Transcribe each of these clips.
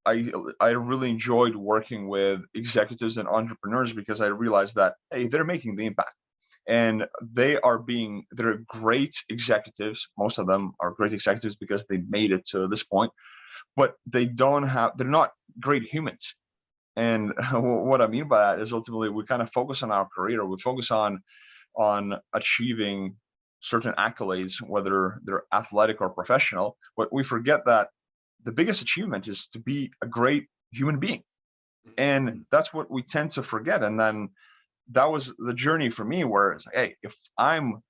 I really enjoyed working with executives and entrepreneurs because I realized that, hey, they're making the impact, and they're great executives. Most of them are great executives because they made it to this point, but they're not great humans. And what I mean by that is ultimately we kind of focus on our career, we focus on achieving certain accolades, whether they're athletic or professional, but we forget that the biggest achievement is to be a great human being. And that's what we tend to forget. And then that was the journey for me, where it's like, hey, if I'm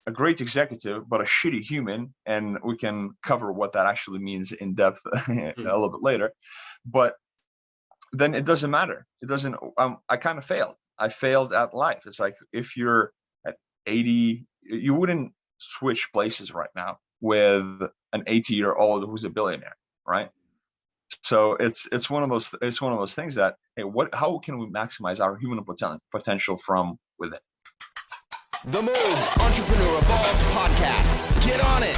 a great executive but a shitty human, and we can cover what that actually means in depth a little bit later, but then it doesn't matter. It doesn't. I kind of failed. I failed at life. It's like if you're at 80, you wouldn't switch places right now with an 80-year-old who's a billionaire, right? So it's one of those things that, hey, how can we maximize our human potential from within? The Move Entrepreneur Evolved Podcast. Get on it.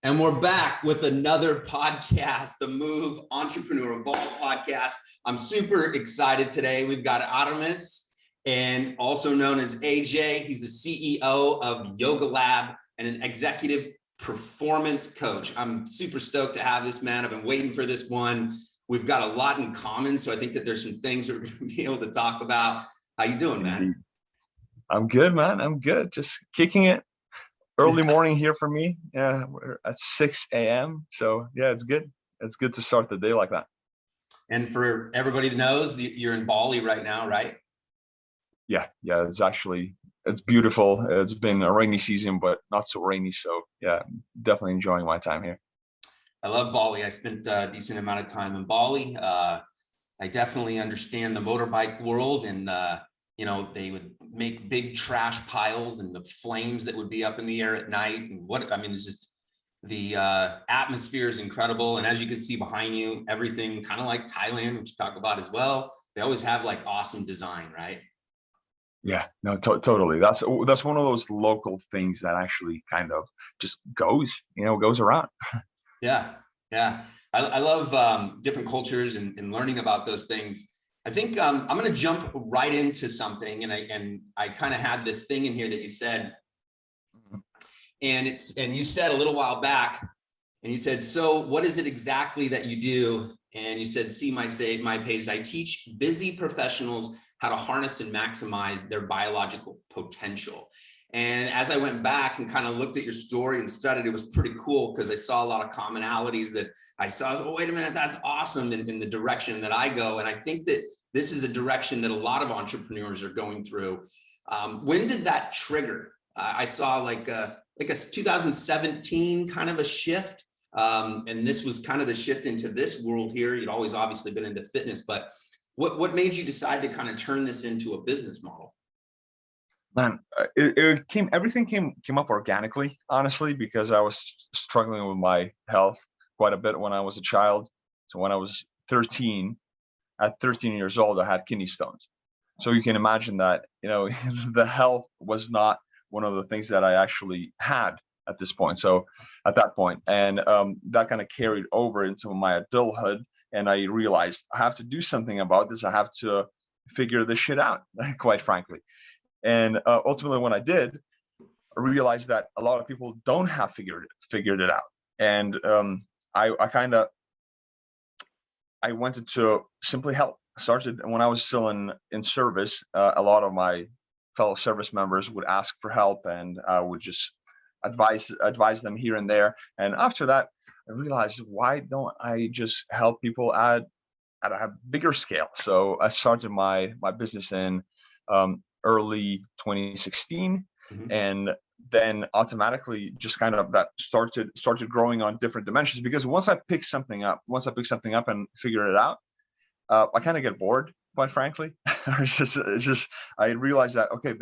And we're back with another podcast, the Move Entrepreneur Evolved Podcast. I'm super excited today. We've got Aurimas, and also known as AJ. He's the CEO of YogiLab and an executive performance coach. I'm super stoked to have this man. I've been waiting for this one. We've got a lot in common, so I think that there's some things we're going to be able to talk about. How you doing, man? I'm good, man. I'm good. Just kicking it. Early morning here for me. Yeah, we're at 6 a.m. So yeah, it's good. It's good to start the day like that. And for everybody that knows, you're in Bali right now, right? Yeah. It's beautiful. It's been a rainy season, but not so rainy. So yeah, definitely enjoying my time here. I love Bali. I spent a decent amount of time in Bali. I definitely understand the motorbike world, and they would make big trash piles and the flames that would be up in the air at night. And it's just the atmosphere is incredible. And as you can see behind you, everything kind of like Thailand, which you talk about as well. They always have like awesome design, right? Yeah, no, totally. That's one of those local things that actually kind of just goes around. Yeah. I love different cultures and learning about those things. I think I'm going to jump right into something, and I kind of had this thing in here that you said, and you said a little while back, and you said, so what is it exactly that you do? And you said, see my page. I teach busy professionals how to harness and maximize their biological potential. And as I went back and kind of looked at your story and studied, it was pretty cool because I saw a lot of commonalities that I saw. Oh, wait a minute, that's awesome in the direction that I go. And I think that this is a direction that a lot of entrepreneurs are going through. When did that trigger? I saw like a 2017 kind of a shift. And this was kind of the shift into this world here. You'd always obviously been into fitness, but what made you decide to kind of turn this into a business model? Man, everything came up organically, honestly, because I was struggling with my health quite a bit when I was a child. So when I was 13, at 13 years old, I had kidney stones. So you can imagine that, the health was not one of the things that I actually had at this point. So at that point, and that kind of carried over into my adulthood. And I realized I have to do something about this. I have to figure this shit out, quite frankly. And ultimately, when I did, I realized that a lot of people don't have figured it out. And I wanted to simply help. I started when I was still in service. A lot of my fellow service members would ask for help, and I would just advise them here and there. And after that, I realized, why don't I just help people at a bigger scale? So I started my business in early 2016, and then automatically just kind of that started growing on different dimensions, because once I pick something up and figure it out, I kind of get bored, quite frankly. it's just I realized that, okay,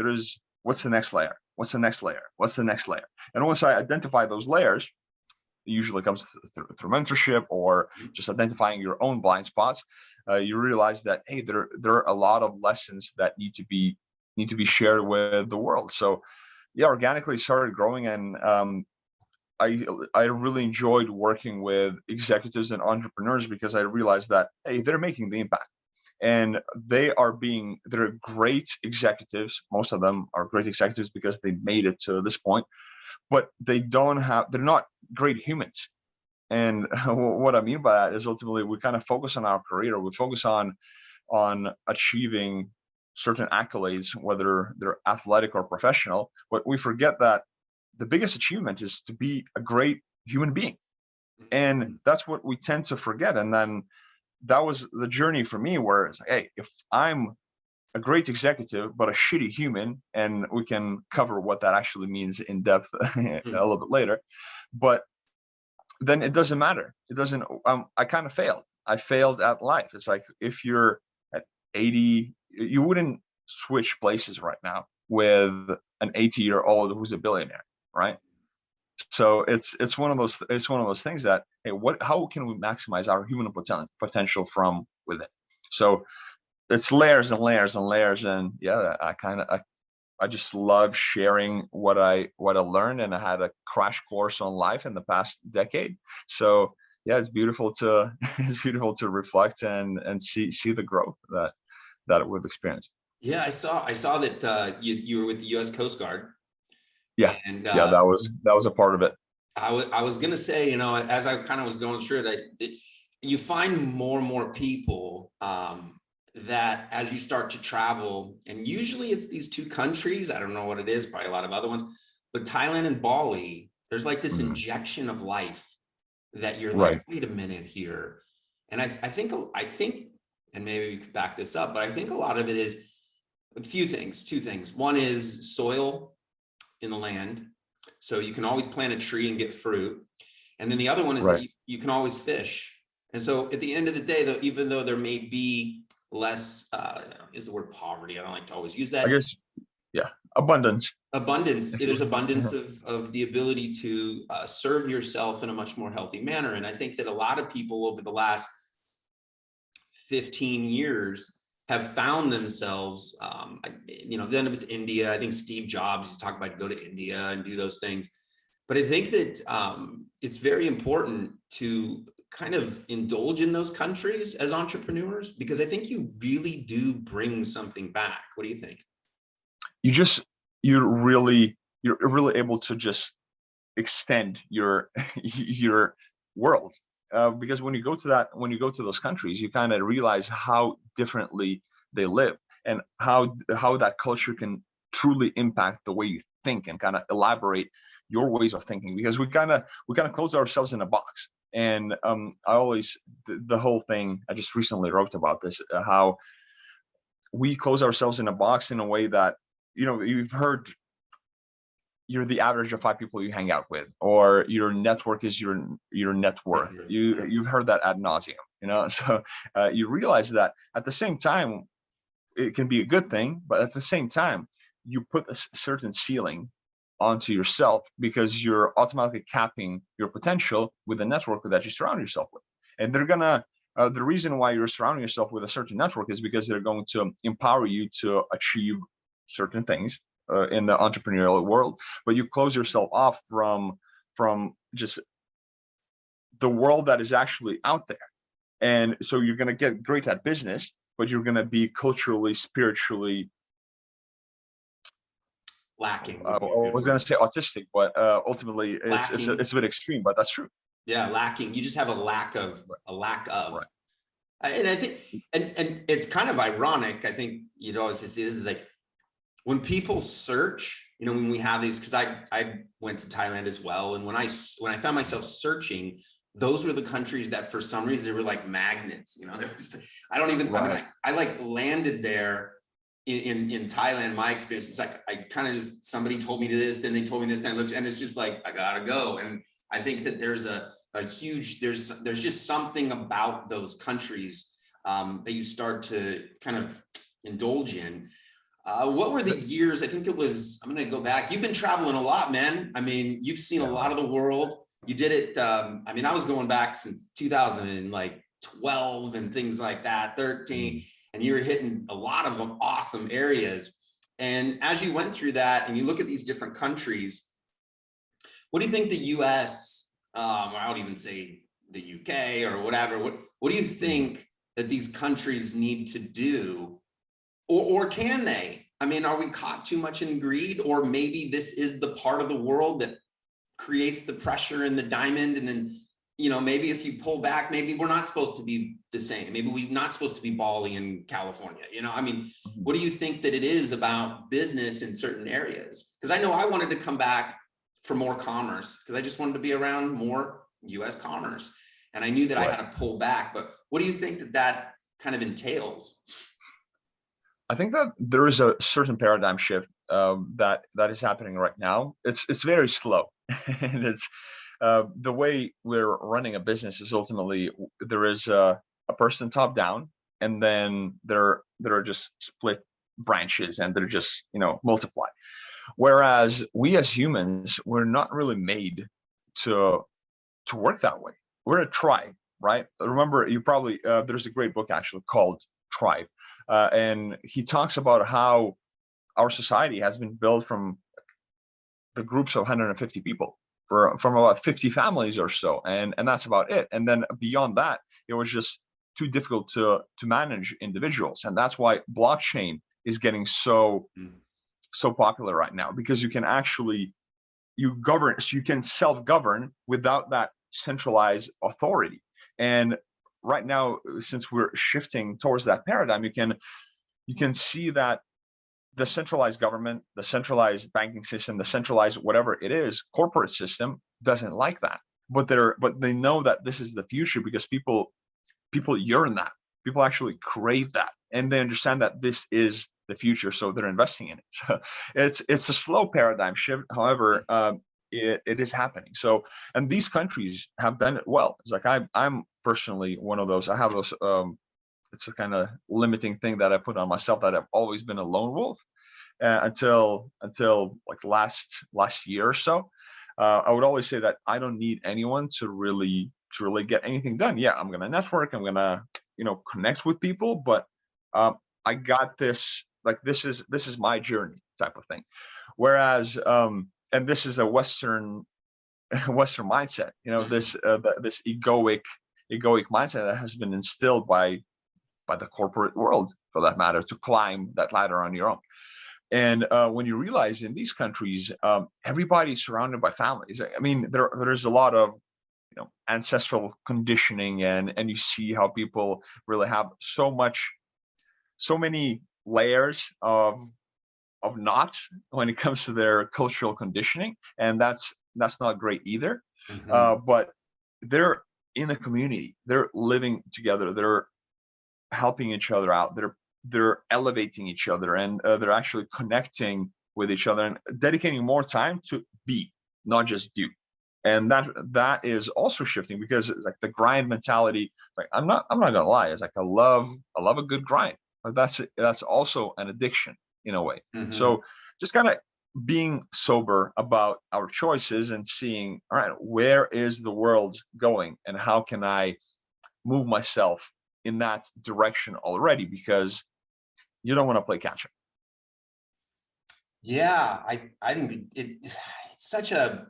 what's the next layer? What's the next layer? What's the next layer? And once I identify those layers, it usually comes through mentorship or just identifying your own blind spots. You realize that, hey, there are a lot of lessons that need to be shared with the world. So yeah, organically started growing, and I really enjoyed working with executives and entrepreneurs because I realized that, hey, they're making the impact, and they're great executives. Most of them are great executives because they made it to this point, but they're not great humans. And what I mean by that is ultimately we kind of focus on our career, we focus on achieving certain accolades, whether they're athletic or professional, but we forget that the biggest achievement is to be a great human being. And that's what we tend to forget. And then that was the journey for me, where it's like, hey, if I'm a great executive but a shitty human, and we can cover what that actually means in depth a little bit later, but then it doesn't matter. It doesn't. I kind of failed. I failed at life. It's like if you're at 80, you wouldn't switch places right now with an 80-year-old who's a billionaire, right? So it's one of those things that, hey, how can we maximize our human potential from within? So it's layers and layers and layers, and yeah, I just love sharing what I learned, and I had a crash course on life in the past decade. So yeah, it's beautiful to it's beautiful to reflect and see the growth that we've experienced. Yeah, I saw that you were with the U.S. Coast Guard, Yeah, and yeah, that was a part of it. I was gonna say, as I kind of was going through it, you find more and more people that as you start to travel, and usually it's these two countries. I don't know what it is, probably a lot of other ones, but Thailand and Bali, there's like this injection of life that you're Right. like, wait a minute here. And I think, and maybe we could back this up, but I think a lot of it is two things. One is soil in the land. So you can always plant a tree and get fruit. And then the other one is that you can always fish. And so at the end of the day, though, even though there may be less, is the word poverty, I don't like to always use that. I guess, yeah, abundance. There's abundance of the ability to serve yourself in a much more healthy manner. And I think that a lot of people over the last 15 years have found themselves, then with India, I think Steve Jobs used to talk about go to India and do those things. But I think that it's very important to kind of indulge in those countries as entrepreneurs, because I think you really do bring something back. What do you think? You're really able to just extend your your world, because when you go to those countries, you kind of realize how differently they live, and how that culture can truly impact the way you think, and kind of elaborate your ways of thinking, because we kind of close ourselves in a box. And I always, the whole thing, I just recently wrote about this, how we close ourselves in a box in a way that, you've heard, you're the average of 5 people you hang out with, or your network is your net worth. You've heard that ad nauseum, so you realize that at the same time it can be a good thing, but at the same time you put a certain ceiling onto yourself, because you're automatically capping your potential with the network that you surround yourself with. And they're gonna the reason why you're surrounding yourself with a certain network is because they're going to empower you to achieve certain things in the entrepreneurial world, but you close yourself off from just the world that is actually out there. And so you're going to get great at business, but you're going to be culturally, spiritually lacking. I was going to say autistic, but ultimately it's a bit extreme, but that's true. Yeah, lacking. You just have a lack of. Right. And I think, and it's kind of ironic. I think always see this is like when people search. When we have these, because I went to Thailand as well, and when I found myself searching, those were the countries that for some reason they were like magnets. I don't even. Right. I like landed there. In Thailand, my experience, it's like I kind of just, somebody told me this, then they told me this, then I looked, and it's just like I gotta go. And I think that there's a huge, there's just something about those countries that you start to kind of indulge in. What were the years? I think it was, I'm gonna go back. You've been traveling a lot, man. I mean, you've seen a lot of the world. You did it. I mean, I was going back since 2012 and things like that, 13. And you were hitting a lot of awesome areas. And as you went through that and you look at these different countries, What do you think the US, I would even say the UK or whatever, what do you think that these countries need to do, or can they? I mean, are we caught too much in greed, or maybe this is the part of the world that creates the pressure in the diamond, and then, you know, maybe if you pull back, maybe we're not supposed to be the same. Maybe we're not supposed to be Bali in California. You know, I mean, what do you think that it is about business in certain areas? Because I know I wanted to come back for more commerce, because I just wanted to be around more US commerce. And I knew that I had to pull back. But what do you think that that kind of entails? I think that there is a certain paradigm shift that is happening right now. It's very slow, and it's the way we're running a business is ultimately there is a person top down, and then there are just split branches, and they're just, you know, multiply. Whereas we as humans, we're not really made to work that way. We're a tribe, right? Remember, you probably there's a great book actually called Tribe, and he talks about how our society has been built from the groups of 150 people, from about 50 families or so, and that's about it. And then beyond that, it was just too difficult to manage individuals, and that's why blockchain is getting so popular right now, because you can actually govern, so you can self-govern without that centralized authority. And right now, since we're shifting towards that paradigm, you can see that the centralized government, the centralized banking system, the centralized whatever it is, corporate system doesn't like that. But they know that this is the future, because people yearn that. People actually crave that, and they understand that this is the future, so they're investing in it. So it's a slow paradigm shift. However, it is happening. So, and these countries have done it well. It's like I'm personally one of those. I have those. It's a kind of limiting thing that I put on myself, that I've always been a lone wolf until like last year or so. I would always say that I don't need anyone to really get anything done. Yeah, I'm gonna network. I'm gonna, you know, connect with people, but I got this. Like this is my journey type of thing. Whereas, and this is a Western mindset. You know, this this egoic mindset that has been instilled by the corporate world, for that matter, to climb that ladder on your own. And when you realize in these countries, everybody's surrounded by families. I mean, there's a lot of, you know, ancestral conditioning, and you see how people really have so many layers of knots when it comes to their cultural conditioning, and that's not great either. But they're in a community, they're living together, they're helping each other out, they're elevating each other, and they're actually connecting with each other and dedicating more time to be, not just do. And that is also shifting, because like the grind mentality, like I'm not gonna lie, it's like I love a good grind, but that's also an addiction in a way. So just kind of being sober about our choices and seeing, all right, where is the world going, and how can I move myself in that direction already, because you don't want to play catch up. Yeah, I think it's such a,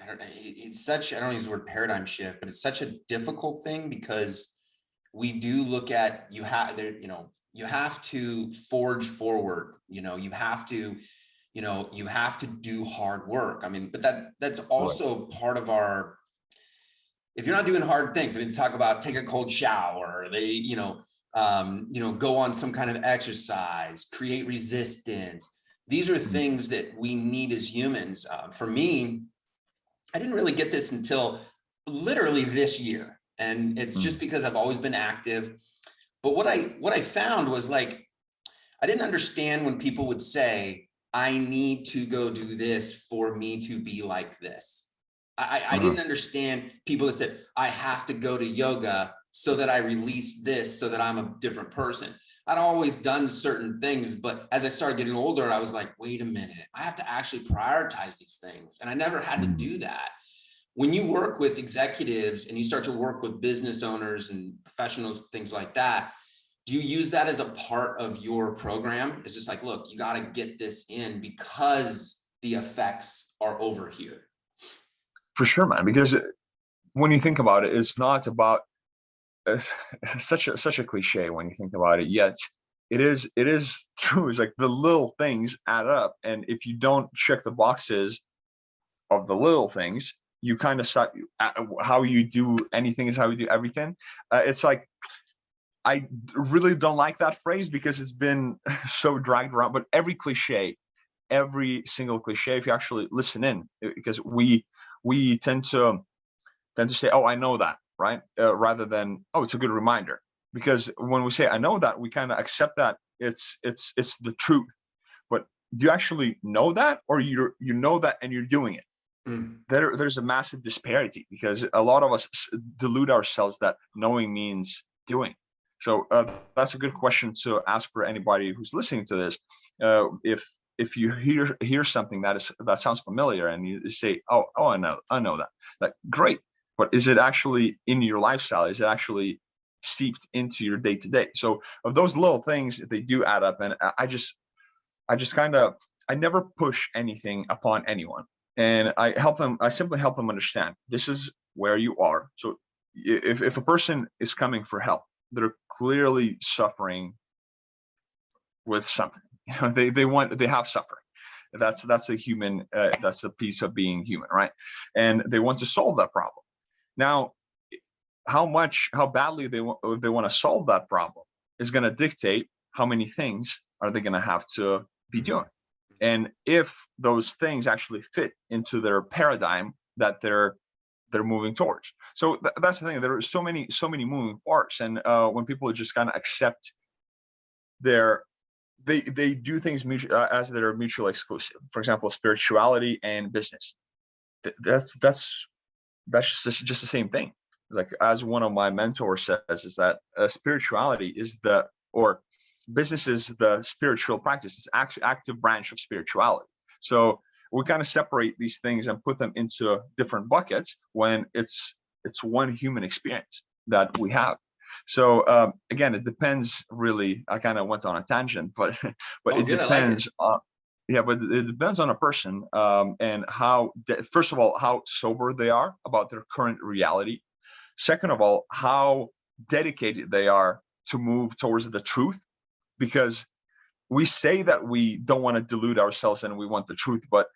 I don't know, it's such, I don't use the word paradigm shift, but it's such a difficult thing, because we do look at, you have there, you know, you have to forge forward, you know, you have to do hard work. I mean, but that's also part of our, if you're not doing hard things, I mean, talk about take a cold shower, go on some kind of exercise, create resistance. These are things that we need as humans. For me, I didn't really get this until literally this year. And it's just because I've always been active. But what I found was, like, I didn't understand when people would say, I need to go do this for me to be like this. I didn't understand people that said, I have to go to yoga so that I release this, so that I'm a different person. I'd always done certain things, but as I started getting older, I was like, wait a minute, I have to actually prioritize these things. And I never had to do that. When you work with executives and you start to work with business owners and professionals, things like that, do you use that as a part of your program? It's just like, look, you got to get this in, because the effects are over here. For sure, man, because when you think about it, it's not about such a cliche when you think about it, yet it is true. It's like the little things add up, and if you don't check the boxes of the little things, you kind of start, how you do anything is how you do everything. It's like, I really don't like that phrase because it's been so dragged around, but every single cliche, if you actually listen in, because we tend to say, oh, I know that, right? Rather than, oh, it's a good reminder. Because when we say I know that, we kind of accept that it's the truth. But do you actually know that, or you know that and you're doing it? There's a massive disparity, because a lot of us delude ourselves that knowing means doing. So that's a good question to ask for anybody who's listening to this. If you hear something that sounds familiar, and you say, oh, I know that, like, great. But is it actually in your lifestyle? Is it actually seeped into your day to day? So of those little things, they do add up. And I just I never push anything upon anyone. And I simply help them understand this is where you are. So if a person is coming for help, they're clearly suffering with something. They have suffering. That's a human, that's a piece of being human, right? And they want to solve that problem. Now, how badly they want to solve that problem is going to dictate how many things are they going to have to be doing. And if those things actually fit into their paradigm that they're moving towards. So that's the thing. There are so many moving parts. And when people just kind of accept they do things as they're mutually exclusive. For example, spirituality and business. That's just the same thing. Like, as one of my mentors says, is that spirituality is or business is the spiritual practice. It's actually active branch of spirituality. So we kind of separate these things and put them into different buckets when it's one human experience that we have. So again, it depends really. I kind of went on a tangent, but it depends on. Yeah, but it depends on a person, and first of all, how sober they are about their current reality. Second of all, how dedicated they are to move towards the truth, because we say that we don't want to delude ourselves and we want the truth, but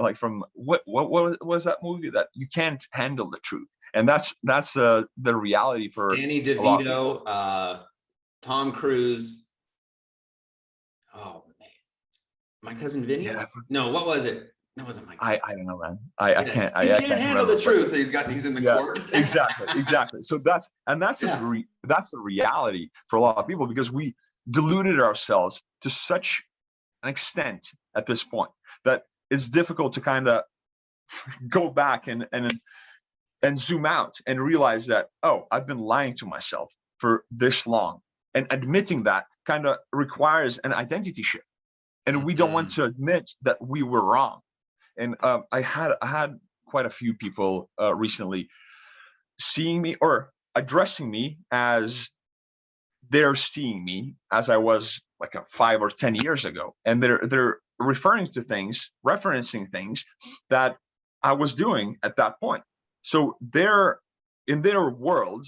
like, from what was that movie, that you can't handle the truth, and that's the reality for Danny DeVito, Tom Cruise. Oh man, My Cousin Vinny. Yeah. No, what was it? That wasn't my. I don't know, man. I can't. He I can't can't handle remember, the truth. He's in the court. exactly. So that's the reality for a lot of people, because we deluded ourselves to such an extent at this point that it's difficult to kind of go back and zoom out and realize that, oh, I've been lying to myself for this long, and admitting that kind of requires an identity shift, and we don't want to admit that we were wrong. And I had quite a few people recently seeing me or addressing me as they're seeing me as I was like 5 or 10 years ago, and they're referencing things that I was doing at that point. So they're in their world,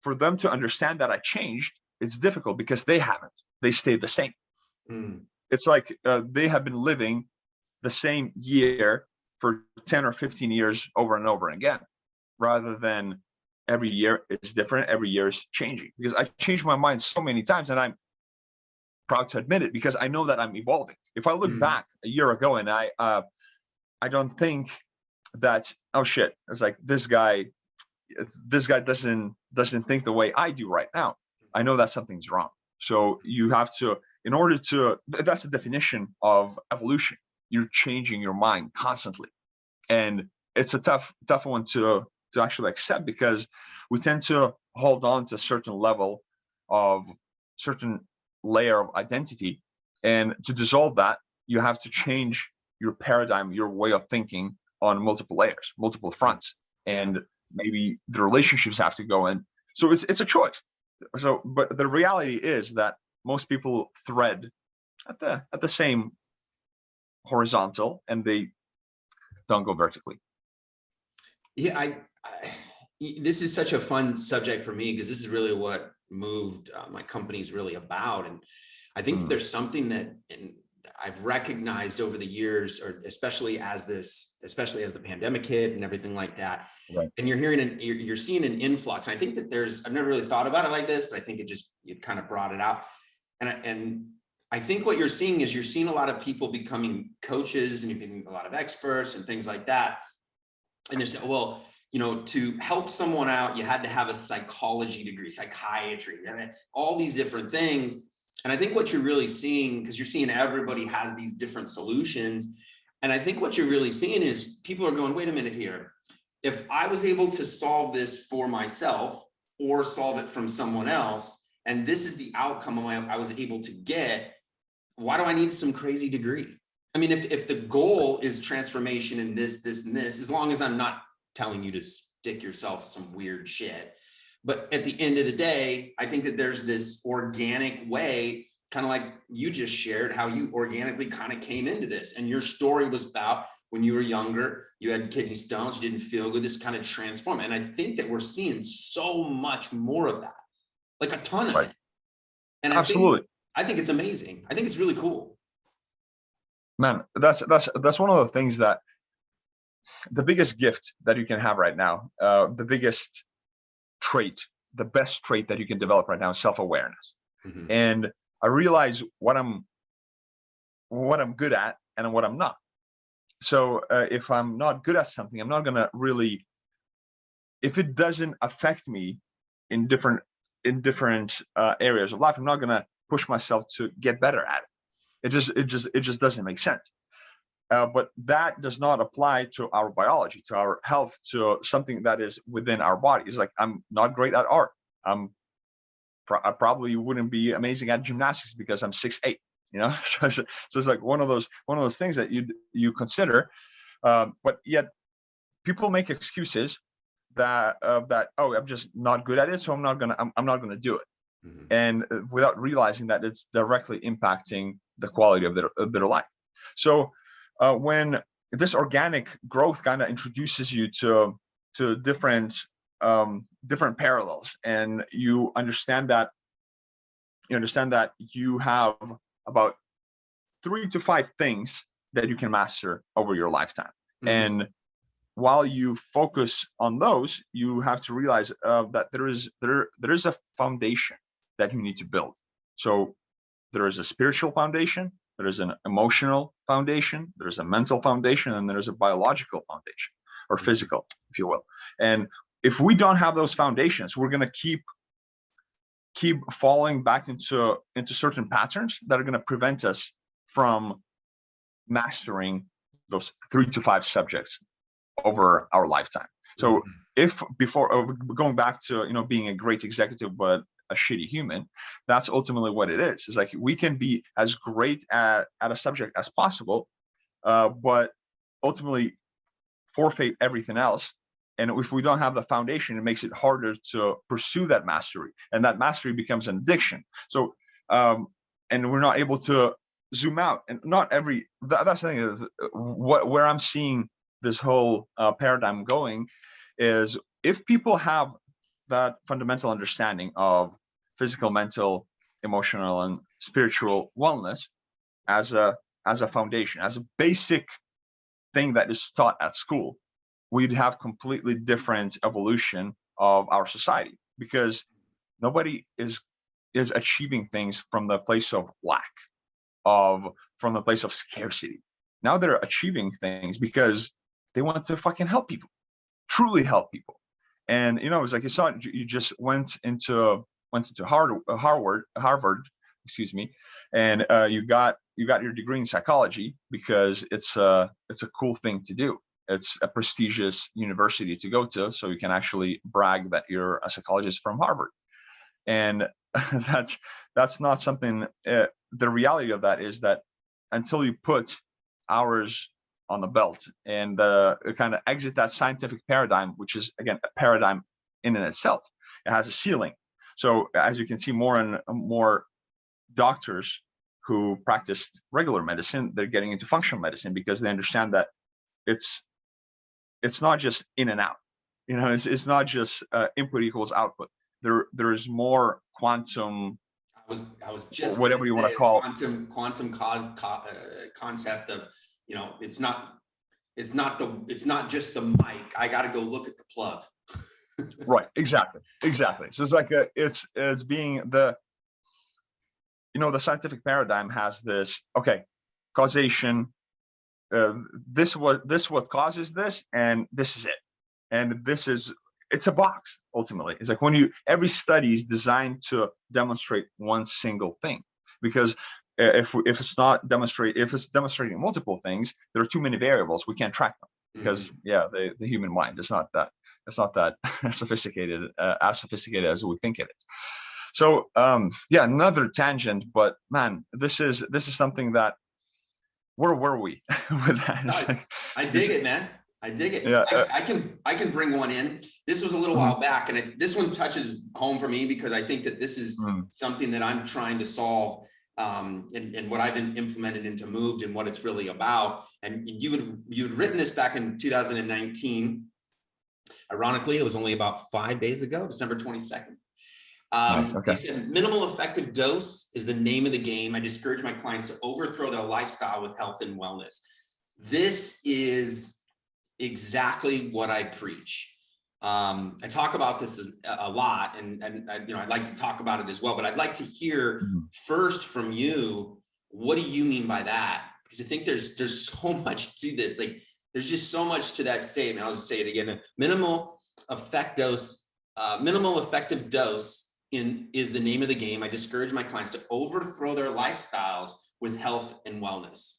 for them to understand that I changed, it's difficult because they haven't. They stayed the same. It's like they have been living the same year for 10 or 15 years over and over again, rather than every year is different, every year is changing. Because I changed my mind so many times, and I'm proud to admit it, because I know that I'm evolving. If I look back a year ago and I don't think that, oh shit, it's like this guy doesn't think the way I do right now, I know that something's wrong. So you have to, in order to, that's the definition of evolution. You're changing your mind constantly, and it's a tough one to actually accept, because we tend to hold on to a certain layer of identity, and to dissolve that, you have to change your paradigm, your way of thinking, on multiple layers, multiple fronts, and maybe the relationships have to go in. So it's a choice. So, but the reality is that most people thread at the same horizontal and they don't go vertically. Yeah, this is such a fun subject for me because this is really what moved my company's really about. And I think there's something that I've recognized over the years, or especially as the pandemic hit and everything like that. Right. And you're seeing an influx. I think that I've never really thought about it like this, but I think it kind of brought it out. And I think what you're seeing is a lot of people becoming coaches, and you're getting a lot of experts and things like that. And they're saying, well, to help someone out, you had to have a psychology degree, psychiatry, all these different things. And I think what you're really seeing, because you're seeing everybody has these different solutions. And I think what you're really seeing is people are going, wait a minute here. If I was able to solve this for myself or solve it from someone else, and this is the outcome I was able to get, why do I need some crazy degree? I mean, if the goal is transformation in this, and this, as long as I'm not telling you to stick yourself some weird shit. But at the end of the day, I think that there's this organic way, kind of like you just shared, how you organically kind of came into this. And your story was about when you were younger, you had kidney stones, you didn't feel good, this kind of transformed. And I think that we're seeing so much more of that, like a ton of it. And Absolutely. I think it's amazing. I think it's really cool. Man, that's one of the things that the biggest gift that you can have right now, the biggest trait, the best trait that you can develop right now is self-awareness. Mm-hmm. And I realize what I'm good at and what I'm not. So if I'm not good at something, I'm not gonna really, if it doesn't affect me in different areas of life, I'm not gonna push myself to get better at it. It just doesn't make sense. But that does not apply to our biology, to our health, to something that is within our body. It's like, I'm not great at art. I probably wouldn't be amazing at gymnastics because I'm 6'8", so it's like one of those things that you consider, but yet people make excuses that oh, I'm just not good at it, so I'm not gonna do it. Mm-hmm. And without realizing that it's directly impacting the quality of their life. So when this organic growth kind of introduces you to different parallels, and you understand that you have about 3 to 5 things that you can master over your lifetime. Mm-hmm. And while you focus on those, you have to realize that there is a foundation that you need to build. So there is a spiritual foundation, there is an emotional foundation, there's a mental foundation, and there's a biological foundation, or physical, if you will. And if we don't have those foundations, we're going to keep falling back into certain patterns that are going to prevent us from mastering those 3 to 5 subjects over our lifetime. So if before going back to being a great executive but a shitty human, that's ultimately what it is. It's like we can be as great at a subject as possible, but ultimately forfeit everything else. And if we don't have the foundation, it makes it harder to pursue that mastery, and that mastery becomes an addiction. So and we're not able to zoom out. And not every that's the thing is where I'm seeing this whole paradigm going is, if people have that fundamental understanding of physical, mental, emotional, and spiritual wellness as a foundation, as a basic thing that is taught at school, we'd have completely different evolution of our society, because nobody is achieving things from the place of lack, from the place of scarcity. Now they're achieving things because they want to fucking help people, truly help people. And it's like you just went into Harvard, excuse me, and you got your degree in psychology because it's a cool thing to do. It's a prestigious university to go to, so you can actually brag that you're a psychologist from Harvard. And that's not something. The reality of that is that until you put hours on the belt and kind of exit that scientific paradigm, which is again a paradigm in and itself, it has a ceiling. So as you can see, more and more doctors who practiced regular medicine, they're getting into functional medicine because they understand that it's not just in and out. It's not just input equals output. There's more quantum. I was just whatever you want to call quantum concept of, it's not just the mic. I got to go look at the plug. Right. Exactly. So it's like it's being the scientific paradigm has this, okay, causation. This what causes this, and this is it, and it's a box. Ultimately, it's like every study is designed to demonstrate one single thing, because if it's demonstrating multiple things, there are too many variables. We can't track them because the human mind is not that sophisticated, as sophisticated as we think it is. So another tangent, but man, this is something that, where were we with that? I dig it, man. I dig it. Yeah, I can bring one in. This was a little while back, and this one touches home for me because I think that this is something that I'm trying to solve, and what I've implemented into Moved and what it's really about. And you had written this back in 2019. Ironically, it was only about 5 days ago, December 22nd. Nice. Okay. He said, minimal effective dose is the name of the game. I discourage my clients to overthrow their lifestyle with health and wellness. This is exactly what I preach. I talk about this a lot, and I'd like to talk about it as well, but I'd like to hear first from you, what do you mean by that? Because I think there's so much to this. Like, there's just so much to that statement. I'll just say it again. Minimal effective dose is the name of the game. I discourage my clients to overthrow their lifestyles with health and wellness.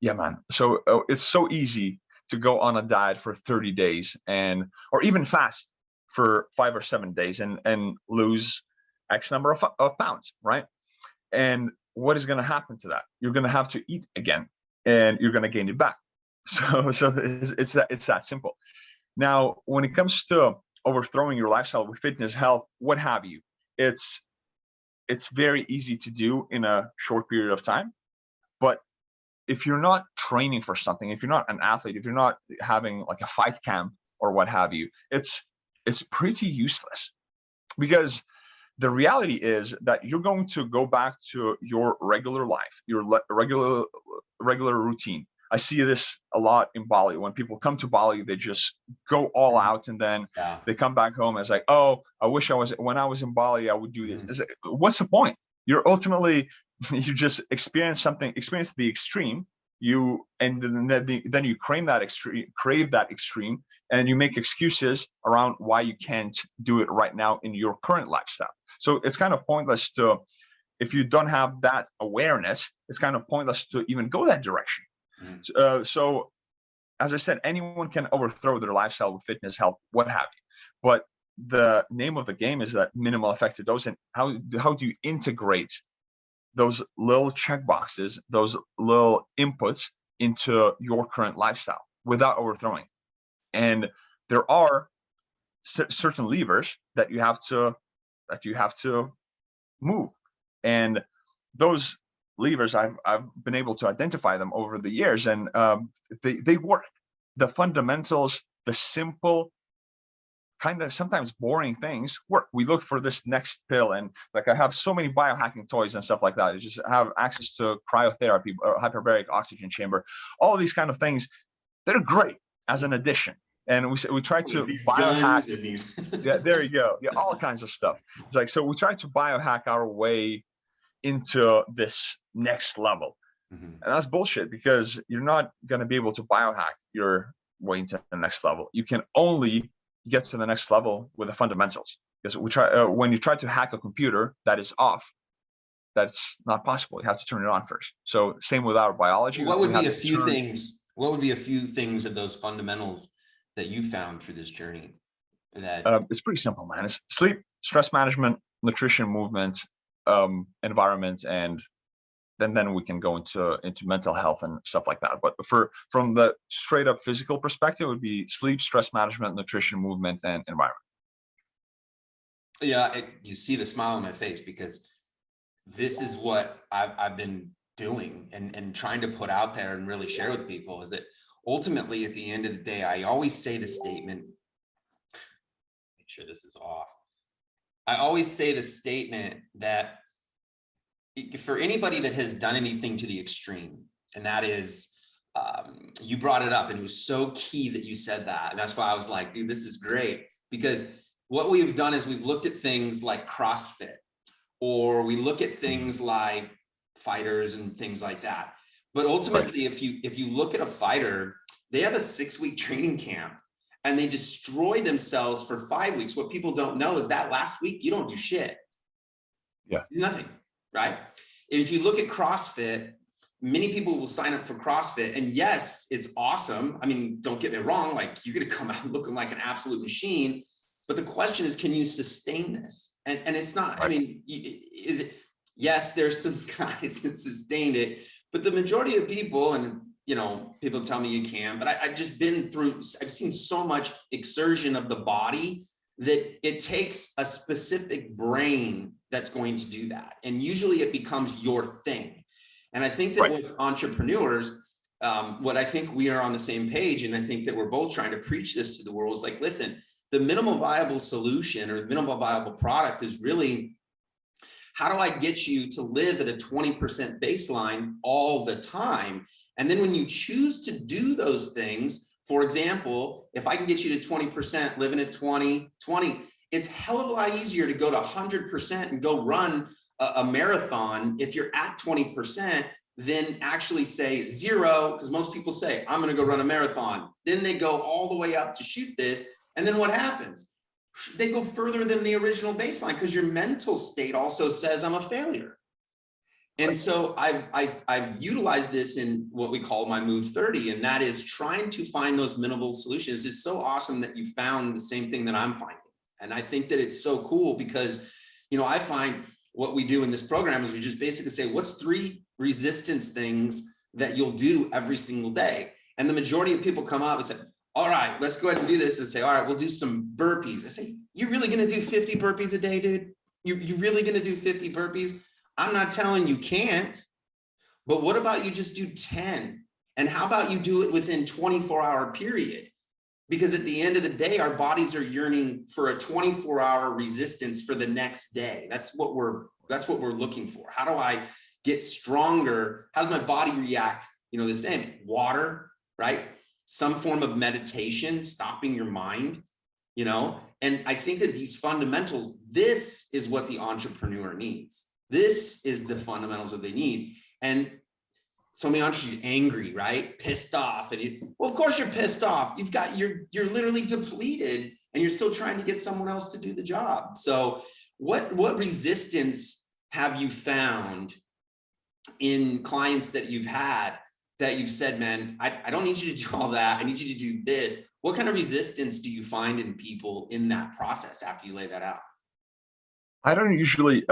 Yeah, man. So it's so easy to go on a diet for 30 days or even fast for 5 or 7 days and lose X number of pounds, right? And what is going to happen to that? You're going to have to eat again, and you're going to gain it back. So it's that simple. Now, when it comes to overthrowing your lifestyle with fitness, health, what have you, it's very easy to do in a short period of time. But if you're not training for something, if you're not an athlete, if you're not having like a fight camp or what have you, it's pretty useless, because the reality is that you're going to go back to your regular life, your regular routine. I see this a lot in Bali. When people come to Bali, they just go all out, and then they come back home and it's like, oh, I wish when I was in Bali, I would do this. Like, what's the point? You're ultimately, you just experience the extreme, and then you crave that extreme, and you make excuses around why you can't do it right now in your current lifestyle. So it's kind of pointless if you don't have that awareness, it's kind of pointless to even go that direction. So as I said, anyone can overthrow their lifestyle with fitness, health, what have you. But the name of the game is that minimal effective dose. And how do you integrate those little checkboxes, those little inputs into your current lifestyle without overthrowing? And there are certain levers that you have to move, and those levers, I've been able to identify them over the years, and they work. The fundamentals, the simple, kind of sometimes boring things work. We look for this next pill, and like, I have so many biohacking toys and stuff like that. You just have access to cryotherapy, or hyperbaric oxygen chamber, all these kind of things. They're great as an addition. And we try to biohack. Yeah, there you go. Yeah, all kinds of stuff. It's like, so we try to biohack our way into this next level. And that's bullshit, because you're not going to be able to biohack your way into the next level. You can only get to the next level with the fundamentals, because when you try to hack a computer that is off, that's not possible. You have to turn it on first. So same with our biology. What would be a few things of those fundamentals that you found through this journey? It's pretty simple, man. It's sleep, stress management, nutrition, movement, environment, and then we can go into mental health and stuff like that. But from the straight up physical perspective, it would be sleep, stress management, nutrition, movement, and environment. Yeah, you see the smile on my face, because this is what I've been doing and trying to put out there and really share with people, is that ultimately at the end of the day, I always say the statement, make sure this is off. I always say the statement that for anybody that has done anything to the extreme, and that is, you brought it up and it was so key that you said that. And that's why I was like, dude, this is great, because what we've done is we've looked at things like CrossFit, or we look at things like fighters and things like that. But ultimately, if you look at a fighter, they have a 6-week training camp and they destroy themselves for 5 weeks. What people don't know is that last week, you don't do shit. Yeah. Nothing, right? If you look at CrossFit, many people will sign up for CrossFit, and yes, it's awesome. I mean, don't get me wrong, like you're going to come out looking like an absolute machine, but the question is, can you sustain this? And it's not, I mean, is it, yes, there's some guys that sustained it, but the majority of people, and you know, people tell me you can, but I've just been through, I've seen so much exertion of the body that it takes a specific brain that's going to do that. And usually it becomes your thing. And I think that with entrepreneurs, what I think we are on the same page, and I think that we're both trying to preach this to the world, is like, listen, the minimal viable solution or the minimal viable product is really, how do I get you to live at a 20% baseline all the time? And then when you choose to do those things, for example, if I can get you to 20%, living at 20, it's a hell of a lot easier to go to 100% and go run a marathon if you're at 20% than actually say 0, because most people say, I'm going to go run a marathon. Then they go all the way up to shoot this. And then what happens? They go further than the original baseline because your mental state also says I'm a failure. And so I've utilized this in what we call my Move 30, and that is trying to find those minimal solutions. It's so awesome that you found the same thing that I'm finding. And I think that it's so cool because, you know, I find what we do in this program is we just basically say, what's 3 resistance things that you'll do every single day? And the majority of people come up and say, all right, let's go ahead and do this, and say, all right, we'll do some burpees. I say, you're really going to do 50 burpees a day, dude? You're really going to do 50 burpees? I'm not telling you can't, but what about you just do 10? And how about you do it within 24-hour period? Because at the end of the day, our bodies are yearning for a 24-hour resistance for the next day. That's what we're looking for. How do I get stronger? How does my body react? You know, the same water, right? Some form of meditation, stopping your mind, you know? And I think that these fundamentals, this is what the entrepreneur needs. This is the fundamentals that they need. And so many entrepreneurs are angry, right? Pissed off. And well, of course you're pissed off. You're literally depleted and you're still trying to get someone else to do the job. So what resistance have you found in clients that you've had that you've said, man, I don't need you to do all that. I need you to do this. What kind of resistance do you find in people in that process after you lay that out? I don't usually,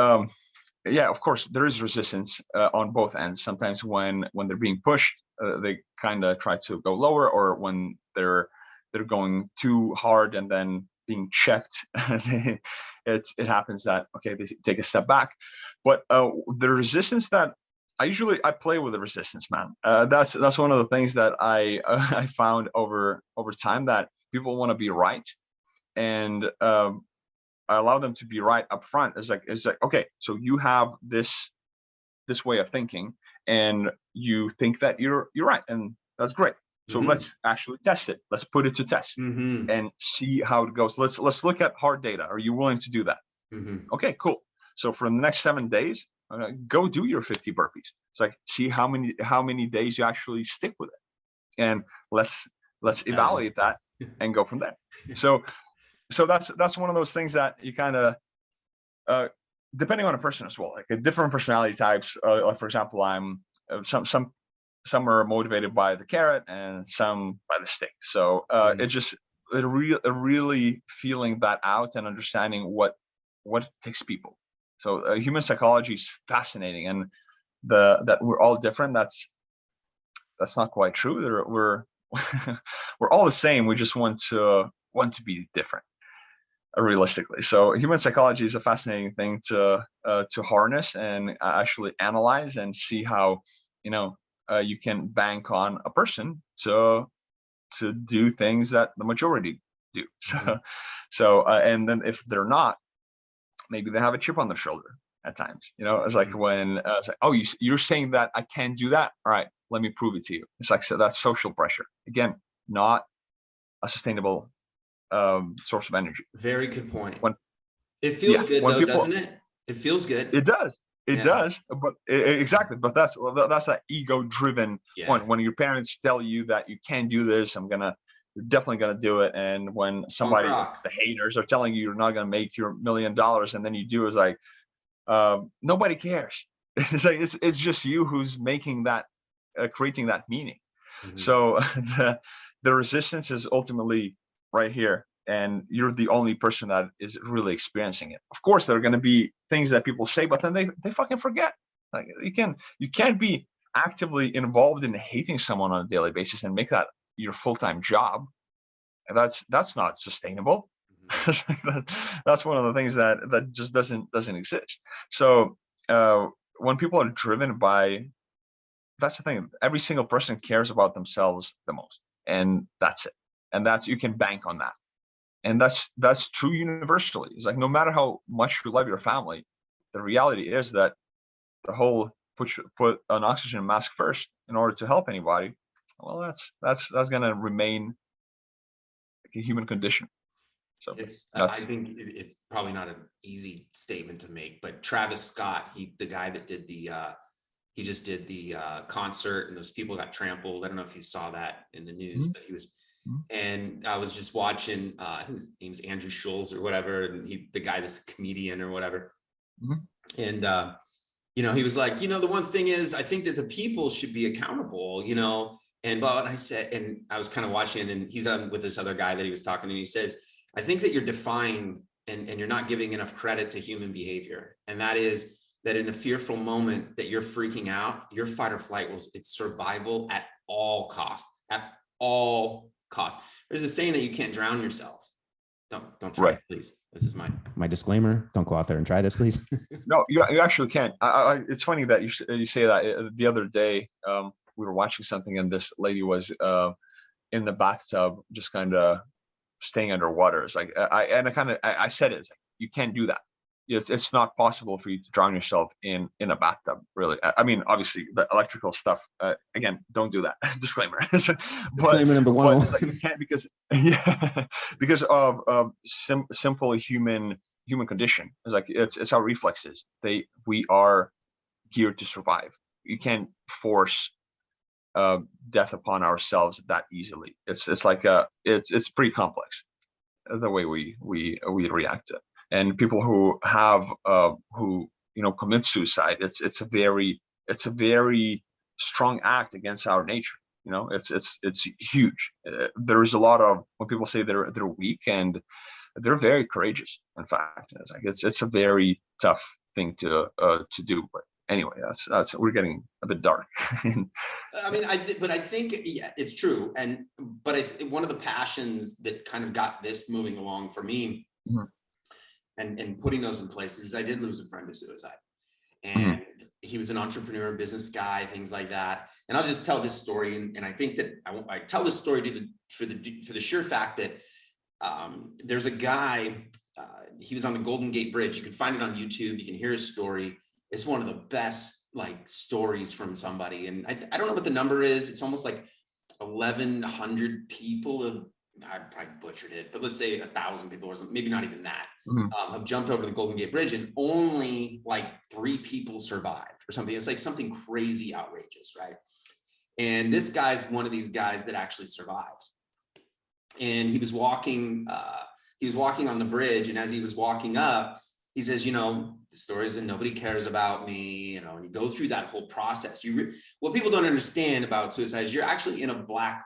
yeah, of course, there is resistance on both ends. Sometimes when they're being pushed, they kind of try to go lower, or when they're going too hard and then being checked, it happens that, okay, they take a step back. But the resistance that I play with the resistance, man. That's one of the things that I found over time, that people want to be right, and I allow them to be right up front. It's like, okay, so you have this way of thinking, and you think that you're right, and that's great. So let's actually test it. Let's put it to test and see how it goes. Let's look at hard data. Are you willing to do that? Okay, cool. So for the next 7 days, go do your 50 burpees. It's like, see how many days you actually stick with it, and let's evaluate that and go from there. So that's one of those things that you kind of, depending on a person as well, like a different personality types. Like for example, I'm some are motivated by the carrot and some by the stick. So it really feeling that out and understanding what takes people. So human psychology is fascinating, and that we're all different. That's not quite true. We're all the same. We just want to be different. realistically. So human psychology is a fascinating thing to harness and actually analyze and see how, you can bank on a person to do things that the majority do. Mhm. And then if they're not, maybe they have a chip on their shoulder at times. It's like Mhm. when it's like, oh, you're saying that I can't do that. All right, let me prove it to you. It's like, so that's social pressure. Again, not a sustainable source of energy. Very good point. When It feels Yeah, good when though, people, doesn't it? It feels good. it does, it Yeah. does, but exactly. But that's that ego-driven Yeah. one. When your parents tell you that you can't do this, you're definitely gonna do it. And when Punk somebody, rock. the haters, are telling you you're not gonna make your $1 million, and then you do, is like, nobody cares. It's like it's just you who's making that, creating that meaning. Mhm. So the resistance is ultimately right here, and you're the only person that is really experiencing it. Of course, there are going to be things that people say, but then they fucking forget. Like, you can't be actively involved in hating someone on a daily basis and make that your full-time job. And that's not sustainable. Mhm. That's one of the things that just doesn't exist. So uh, when people are driven by, that's the thing. Every single person cares about themselves the most, and that's it. And that's, you can bank on that. And that's true universally. It's like, no matter how much you love your family, the reality is that the whole put an oxygen mask first in order to help anybody. Well, that's gonna remain like a human condition. So I that's think it's probably not an easy statement to make, but Travis Scott, the guy that did he just did the concert and those people got trampled. I don't know if you saw that in the news, Mhm, but mhm, and I was just watching, I think his name's Andrew Schulz or whatever. And the guy that's a comedian or whatever. mhm. And, he was like, the one thing is, I think that the people should be accountable, and blah. And I said, and I was kind of watching, and he's on with this other guy that he was talking to, and he says, I think that you're defying and you're not giving enough credit to human behavior. And that is that in a fearful moment that you're freaking out, your fight or flight it's survival at all costs, at all costs. There's a saying that you can't drown yourself. Don't try Right. it, please. This is my disclaimer. Don't go out there and try this, please. No, you actually can't. It's funny that you say that. The other day, we were watching something, and this lady was in the bathtub, just kind of staying underwater. It's like, I said it. It's like, you can't do that. It's not possible for you to drown yourself in a bathtub. Really, I mean, obviously the electrical stuff. Again, don't do that. Disclaimer. but Disclaimer number but one. it's like, you can't, because yeah, because of simple human condition. It's like, it's our reflexes. We are geared to survive. You can't force death upon ourselves that easily. It's like it's pretty complex, the way we react to it. And people who have who commit suicide, it's a very strong act against our nature. It's huge. There's a lot of, when people say they're weak, and they're very courageous. In fact, it's a very tough thing to do. But anyway, that's we're getting a bit dark. I mean, but I think, yeah, it's true. But one of the passions that kind of got this moving along for me, Mhm, and putting those in place, is I did lose a friend to suicide, mhm, and he was an entrepreneur, business guy, things like that. And I'll just tell this story, and I think that I tell this story for the sure fact that there's a guy. He was on the Golden Gate Bridge. You can find it on YouTube. You can hear his story. It's one of the best stories from somebody. And I don't know what the number is. It's almost like 1,100 people have, I probably butchered it, but let's say 1,000 people or something, maybe not even that, mhm. have jumped over the Golden Gate Bridge, and only 3 people survived or something. It's like something crazy outrageous, right? And this guy's one of these guys that actually survived. And he was walking on the bridge, and as he was walking up, he says, the stories that nobody cares about me, and you go through that whole process. What people don't understand about suicide is you're actually in a black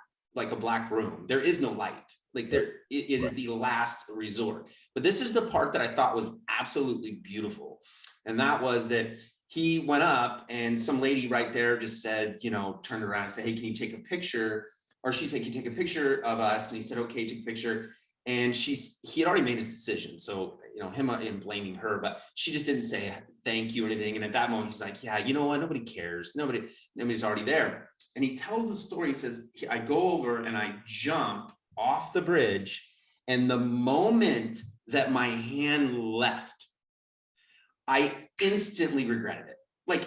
room. There is no light. It is the last resort. But this is the part that I thought was absolutely beautiful. And that was that he went up, and some lady right there just said, turned around and said, hey, can you take a picture? Or she said, can you take a picture of us? And he said, okay, take a picture. And he had already made his decision. So, you know, him and blaming her, but she just didn't say thank you or anything. And at that moment, he's like, yeah, you know what? Nobody cares. Nobody's already there. And he tells the story. He says, I go over and I jump off the bridge. And the moment that my hand left, I instantly regretted it. Like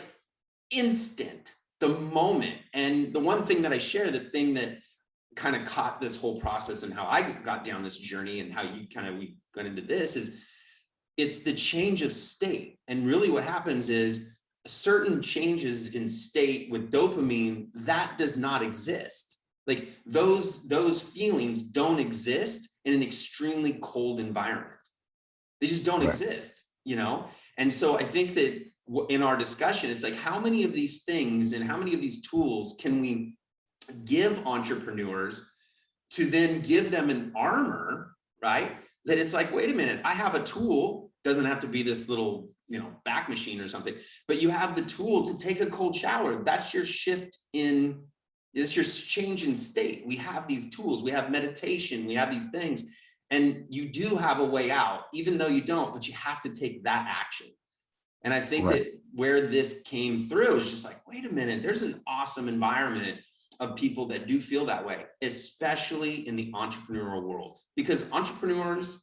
instant, the moment. And the one thing that I share, the thing that kind of caught this whole process and how I got down this journey and how we got into this is it's the change of state. And really what happens is certain changes in state with dopamine that does not exist. Like those feelings don't exist in an extremely cold environment. They just don't exist, you know? And so I think that in our discussion, it's like, how many of these things and how many of these tools can we give entrepreneurs to then give them an armor, right? That it's like, wait a minute, I have a tool, doesn't have to be this little, you know, back machine or something, but you have the tool to take a cold shower. That's your shift in, it's your change in state. We have these tools, we have meditation, we have these things, and you do have a way out, even though you don't, but you have to take that action. And I think that where this came through is just like, wait a minute, there's an awesome environment of people that do feel that way, especially in the entrepreneurial world, because entrepreneurs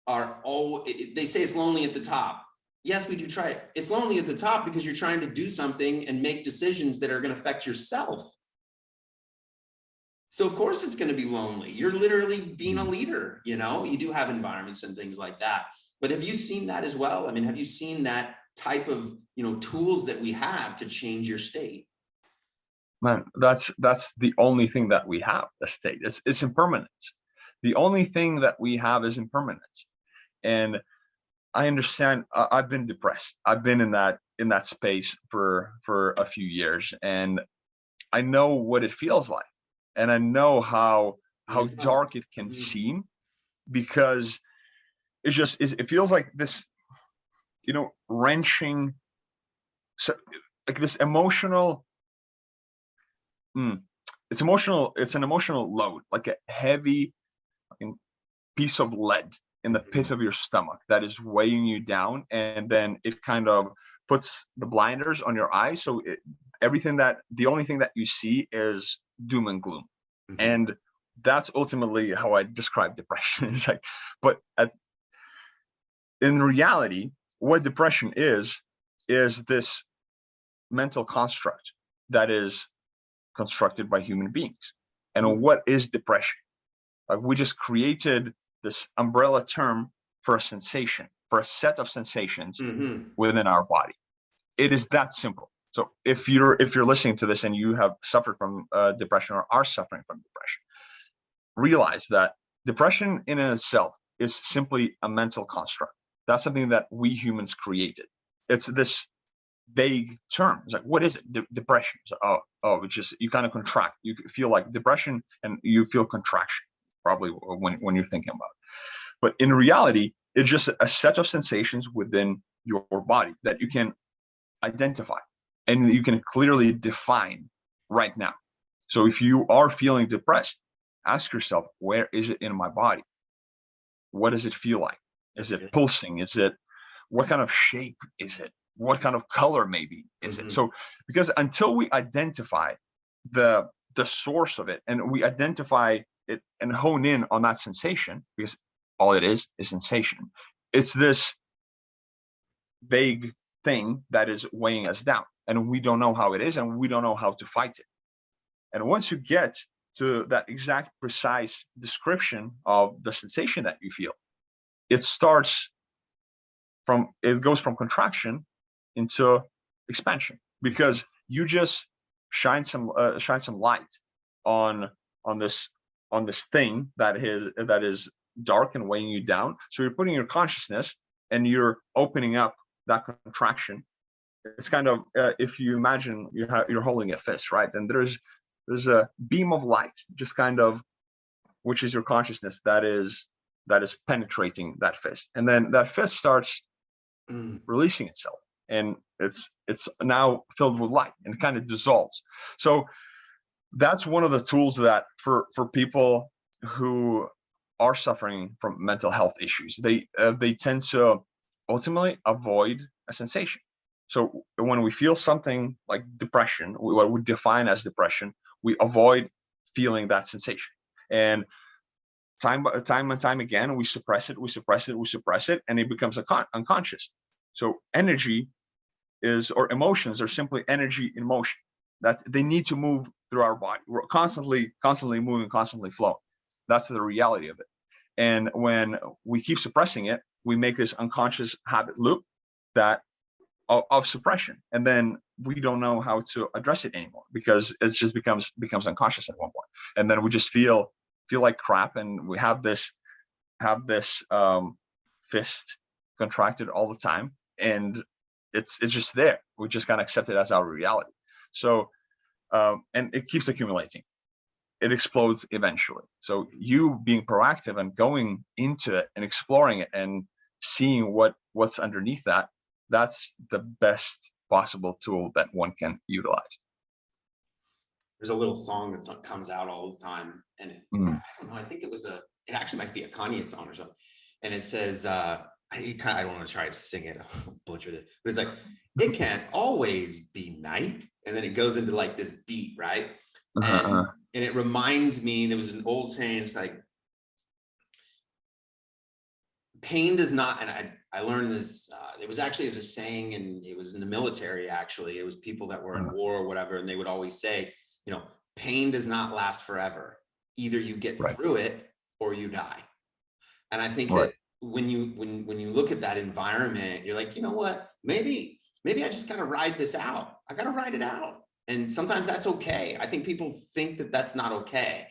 are all, they say it's lonely at the top. Yes, we do try it. It's lonely at the top because you're trying to do something and make decisions that are going to affect yourself. So of course it's going to be lonely. You're literally being a leader, you know, you do have environments and things like that. But have you seen that as well? I mean, have you seen that type of, you know, tools that we have to change your state? Man, that's the only thing that we have, the state. It's impermanence. The only thing that we have is impermanence. And I understand, I've been depressed. I've been in that space for a few years, and I know what it feels like. And I know how dark it can seem, because it feels like this, you know, wrenching, so like this emotional, it's an emotional load, like a heavy fucking piece of lead in the pit of your stomach that is weighing you down, and then it kind of puts the blinders on your eyes, so the only thing that you see is doom and gloom. And that's ultimately how I describe depression. It's like, but in reality, what depression is this mental construct that is constructed by human beings. And what is depression? Like, we just created this umbrella term for a sensation, for a set of sensations within our body. It is that simple. So if you're listening to this and you have suffered from depression or are suffering from depression, realize that depression in itself is simply a mental construct. That's something that we humans created. It's this vague term. It's like, what is it? Depression. So, it's just, you kind of contract. You feel like depression and you feel contraction, probably when you're thinking about it. But in reality, it's just a set of sensations within your body that you can identify and you can clearly define right now. So if you are feeling depressed, ask yourself, where is it in my body? What does it feel like? Is it pulsing? What kind of shape is it? What kind of color maybe is it? So, because until we identify the source of it, and we identify it and hone in on that sensation, because all it is sensation. It's this vague thing that is weighing us down, and we don't know how it is, and we don't know how to fight it. And once you get to that exact precise description of the sensation that you feel, it goes from contraction into expansion, because you just shine some light on this thing that is dark and weighing you down. So you're putting your consciousness and you're opening up that contraction. It's kind of, if you imagine you're holding a fist, right? And there's a beam of light, just kind of, which is your consciousness that is penetrating that fist, and then that fist starts releasing itself, and it's now filled with light and it kind of dissolves. So that's one of the tools that for people who are suffering from mental health issues, they tend to ultimately avoid a sensation. So when we feel something like depression, what we define as depression, we avoid feeling that sensation. And time and time again, we suppress it, and it becomes unconscious. So energy or emotions are simply energy in motion, that they need to move through our body. We're constantly moving, constantly flowing. That's the reality of it. And when we keep suppressing it, we make this unconscious habit loop of suppression, and then we don't know how to address it anymore, because it just becomes unconscious at one point, and then we just feel like crap, and we have this fist contracted all the time, and it's just there. We just kind of accept it as our reality. So and it keeps accumulating. It explodes eventually. So you being proactive and going into it and exploring it and seeing what's underneath that, that's the best possible tool that one can utilize. There's a little song that comes out all the time, and I don't know, I think it actually might be a Kanye song or something. And it says, I don't want to try to sing it, I'll butcher it, but it's like, it can't always be night. And then it goes into like this beat, right? And it reminds me, there was an old saying, it's like, pain does not, and I learned this, it was a saying, and it was in the military, actually. It was people that were in war or whatever, and they would always say, pain does not last forever. Either you get through it or you die. And I think that when you look at that environment, you're like, you know what, maybe I just got to ride this out. I got to ride it out. And sometimes that's okay. I think people think that that's not okay.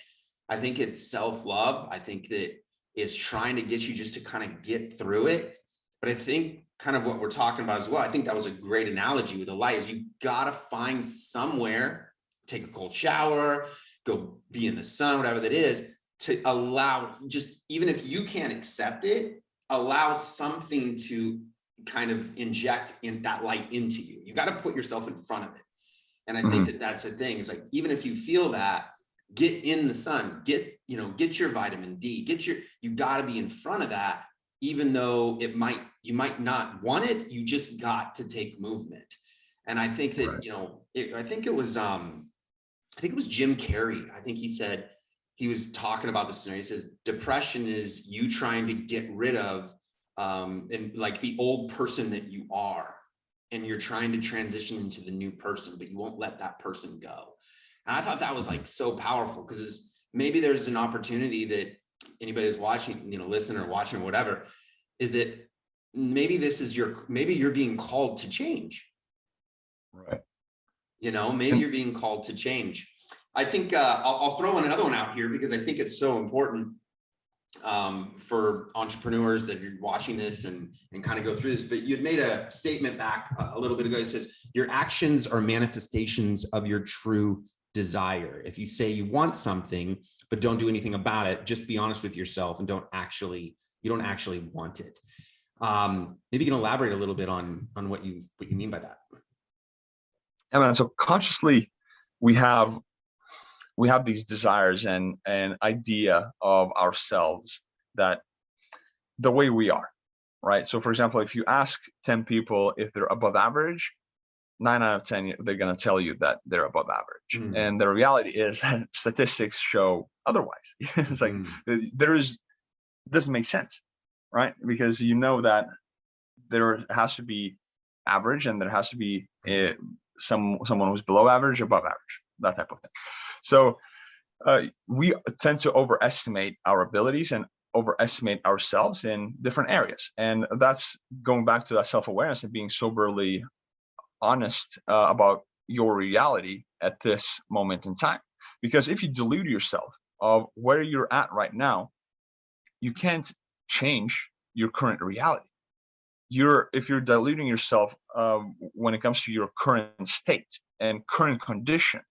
I think it's self-love. I think that it's trying to get you just to kind of get through it. But I think kind of what we're talking about as well, I think that was a great analogy with the light, is you got to find somewhere, take a cold shower, go be in the sun, whatever that is, to allow, just even if you can't accept it, allow something to kind of inject in that light into you. You got to put yourself in front of it. And I think that that's the thing, is like, even if you feel that, get in the sun, get your vitamin D, you got to be in front of that, even though you might not want it, you just got to take movement. And I think that, I think it was Jim Carrey. I think he said, he was talking about the scenario. He says, depression is you trying to get rid of, and like the old person that you are, and you're trying to transition into the new person, but you won't let that person go. And I thought that was like so powerful, because maybe there's an opportunity that anybody who's watching, listening or watching or whatever, is that maybe maybe you're being called to change. Right. Maybe you're being called to change. I think I'll throw in another one out here, because I think it's so important for entrepreneurs that you're watching this and kind of go through this. But you'd made a statement back a little bit ago. It says, your actions are manifestations of your true desire. If you say you want something, but don't do anything about it, just be honest with yourself and you don't actually want it. Maybe you can elaborate a little bit on what you mean by that. Yeah, man. So consciously, we have these desires and an idea of ourselves, that the way we are, right? So for example, if you ask 10 people if they're above average, 9 out of 10, they're going to tell you that they're above average. And the reality is that statistics show otherwise. It's like, doesn't make sense, right? Because that there has to be average, and there has to be someone who's below average, above average, that type of thing. So we tend to overestimate our abilities and overestimate ourselves in different areas. And that's going back to that self-awareness and being soberly honest about your reality at this moment in time. Because if you delude yourself of where you're at right now, you can't change your current reality. If you're deluding yourself when it comes to your current state and current condition,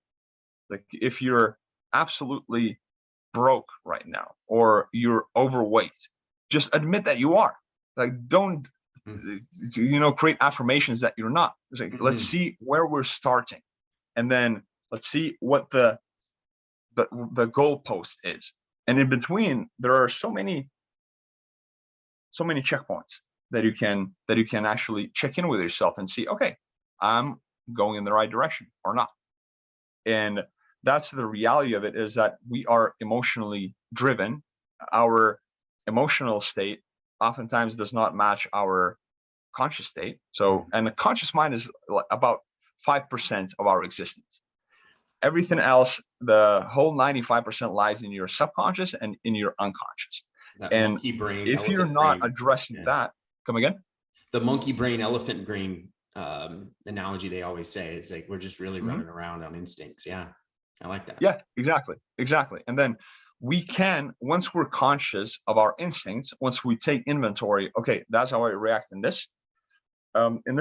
like if you're absolutely broke right now, or you're overweight, just admit that you are. Like, don't create affirmations that you're not. It's like, let's see where we're starting, and then let's see what the goalpost is. And in between, there are so many checkpoints that you can actually check in with yourself and see, okay, I'm going in the right direction or not. And that's the reality of it, is that we are emotionally driven. Our emotional state oftentimes does not match our conscious state. So, and the conscious mind is about 5% of our existence. Everything else, the whole 95% lies in your subconscious and in your unconscious. That And monkey brain, if you're elephant not brain. addressing that, come again? The monkey brain, elephant brain analogy they always say is like, we're just really running around on instincts. Yeah, I like that. Yeah, exactly. And then we can, once we're conscious of our instincts, once we take inventory, okay, that's how I react in this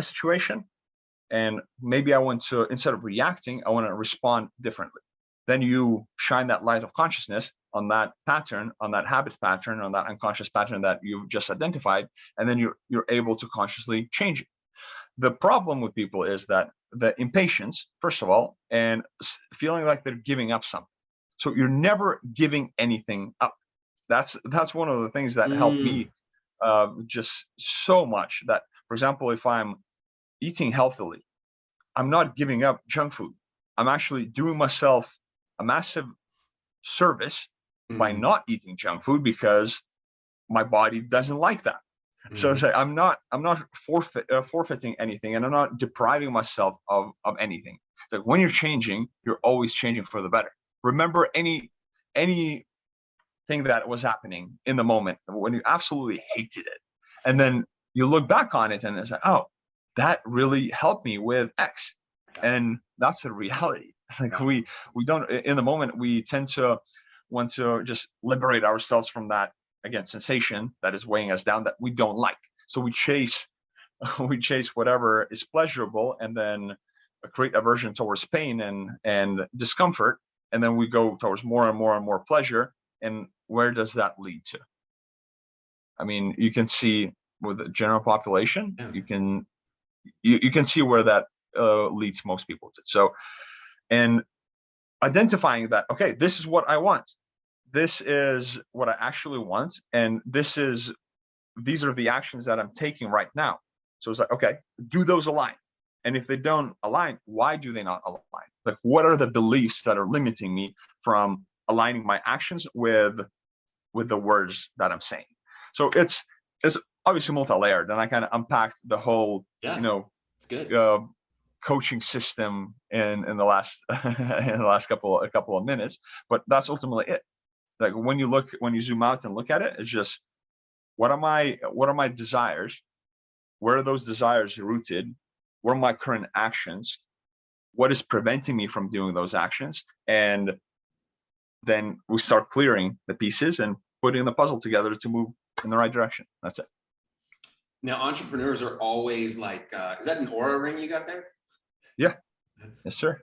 situation. And maybe I want to, instead of reacting, I want to respond differently. Then you shine that light of consciousness on that pattern, on that habit pattern, on that unconscious pattern that you've just identified, and then you're able to consciously change it. The problem with people is that the impatience, first of all, and feeling like they're giving up something. So you're never giving anything up. That's one of the things that helped me just so much. That, for example, if I'm eating healthily, I'm not giving up junk food. I'm actually doing myself a massive service by not eating junk food, because my body doesn't like that. So I'm not forfeiting anything, and I'm not depriving myself of anything. So when you're changing, you're always changing for the better. Remember anything that was happening in the moment when you absolutely hated it, and then you look back on it and it's like, oh, that really helped me with X. And that's the reality. It's like we don't, in the moment, we tend to want to just liberate ourselves from that, again, sensation that is weighing us down, that we don't like. So we chase whatever is pleasurable, and then create aversion towards pain and discomfort. And then we go towards more and more and more pleasure. And where does that lead to? I mean, you can see with the general population, you can see where that leads most people to. So, and identifying that, okay, this is what I want. This is what I actually want. And these are the actions that I'm taking right now. So it's like, okay, do those align? And if they don't align, why do they not align? Like, what are the beliefs that are limiting me from aligning my actions with the words that I'm saying? So it's obviously multi-layered, and I kind of unpacked the whole, it's good. Coaching system in the last couple of minutes, but that's ultimately it. Like, when you zoom out and look at it, it's just, what are my desires? Where are those desires rooted? What are my current actions? What is preventing me from doing those actions? And then we start clearing the pieces and putting the puzzle together to move in the right direction. That's it. Now, entrepreneurs are always like, is that an aura ring you got there? Yeah. Yes, sir.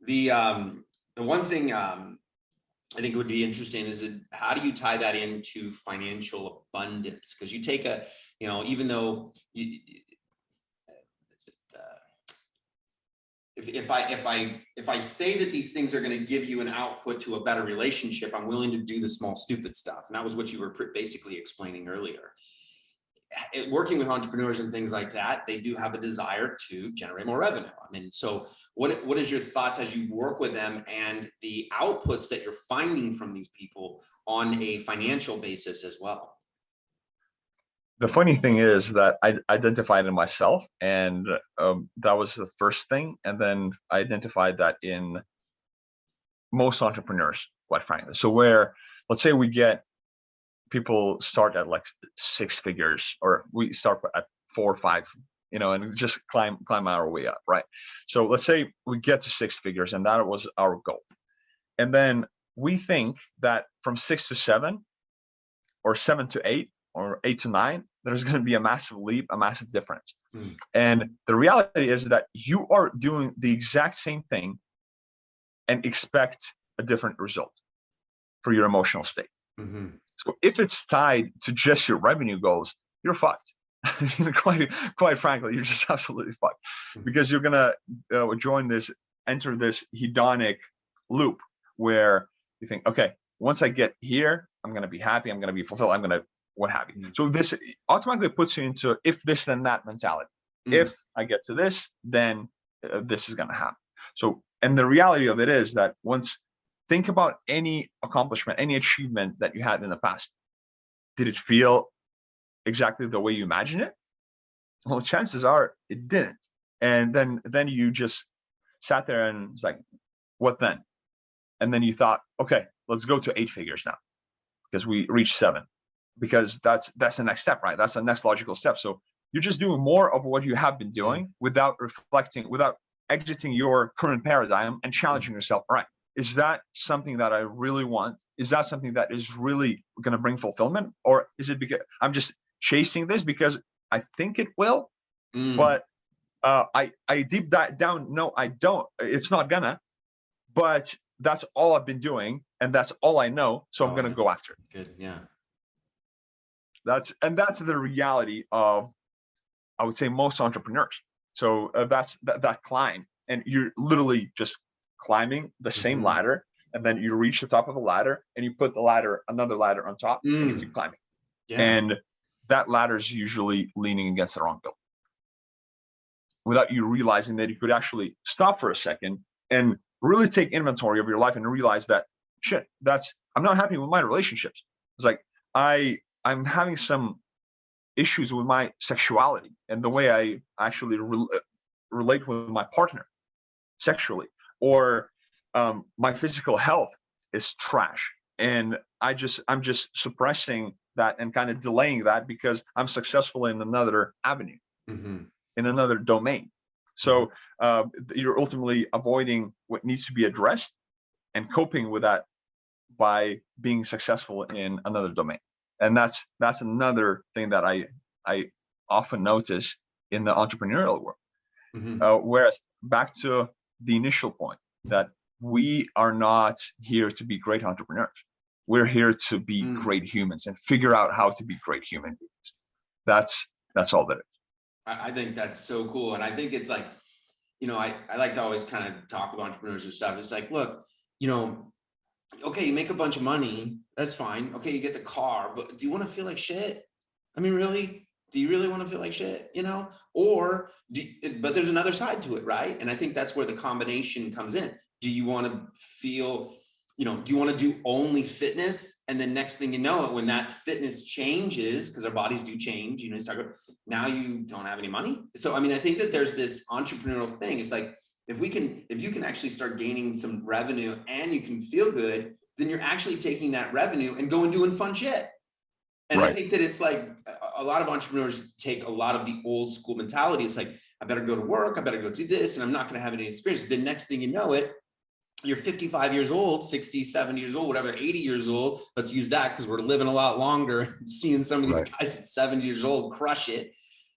The one thing I think would be interesting is how do you tie that into financial abundance? Because you take even though if I say that these things are going to give you an output to a better relationship, I'm willing to do the small stupid stuff. And that was what you were basically explaining earlier. Working with entrepreneurs and things like that, they do have a desire to generate more revenue. I mean, so what is your thoughts as you work with them and the outputs that you're finding from these people on a financial basis as well? The funny thing is that I identified in myself, and that was the first thing. And then I identified that in most entrepreneurs, quite frankly. So where, let's say we get people start at like 6 figures, or we start at 4 or 5, and just climb our way up, right? So let's say we get to 6 figures, and that was our goal. And then we think that from 6 to 7, or 7 to 8, or 8 to 9, there's going to be a massive leap, a massive difference. And the reality is that you are doing the exact same thing and expect a different result for your emotional state. So if it's tied to just your revenue goals, you're fucked. quite frankly, you're just absolutely fucked, because you're gonna enter this hedonic loop where you think, okay, once I get here, I'm going to be happy, I'm going to be fulfilled, I'm going to what have you. So this automatically puts you into if this then that mentality. If I get to this, then this is going to happen. So, and the reality of it is that once think about any accomplishment, any achievement that you had in the past, did it feel exactly the way you imagine it? Well, chances are it didn't. And then you just sat there and it's like, what then? And then you thought, okay, let's go to 8 figures now because we reached 7, because that's the next step, right? That's the next logical step. So you're just doing more of what you have been doing without reflecting, without exiting your current paradigm and challenging yourself. All right, is that something that I really want? Is that something that is really going to bring fulfillment? Or is it because I'm just chasing this because I think it will, but I deep down, no, I don't. It's not gonna, but that's all I've been doing and that's all I know. So I'm going to go after it. That's good. Yeah. That's the reality of, I would say, most entrepreneurs. So that's that climb, and you're literally just climbing the same ladder, and then you reach the top of the ladder and you put another ladder on top and you keep climbing. Yeah. And that ladder is usually leaning against the wrong building without you realizing that you could actually stop for a second and really take inventory of your life and realize that shit, I'm not happy with my relationships. It's like I'm having some issues with my sexuality and the way I actually relate with my partner sexually, or my physical health is trash, and I'm just suppressing that and kind of delaying that because I'm successful in another avenue, in another domain. So you're ultimately avoiding what needs to be addressed and coping with that by being successful in another domain. And that's another thing that I often notice in the entrepreneurial world. Whereas back to the initial point, that we are not here to be great entrepreneurs. We're here to be great humans and figure out how to be great human beings. That's all that is. I think that's so cool. And I think it's like, I like to always kind of talk with entrepreneurs and stuff. It's like, look, okay, you make a bunch of money. That's fine. Okay, you get the car, but do you want to feel like shit? I mean, really? Do you really want to feel like shit? But there's another side to it, right? And I think that's where the combination comes in. Do you want to feel, do you want to do only fitness? And then next thing you know, when that fitness changes, because our bodies do change, you start going, now you don't have any money. So, I mean, I think that there's this entrepreneurial thing. It's like, if you can actually start gaining some revenue and you can feel good, then you're actually taking that revenue and going doing fun shit. And right. I think that it's like a lot of entrepreneurs take a lot of the old school mentality. It's like, I better go to work, I better go do this, and I'm not going to have any experience. The next thing you know it, you're 55 years old, 60, 70 years old, whatever, 80 years old. Let's use that because we're living a lot longer. Seeing some of these guys at 70 years old crush it.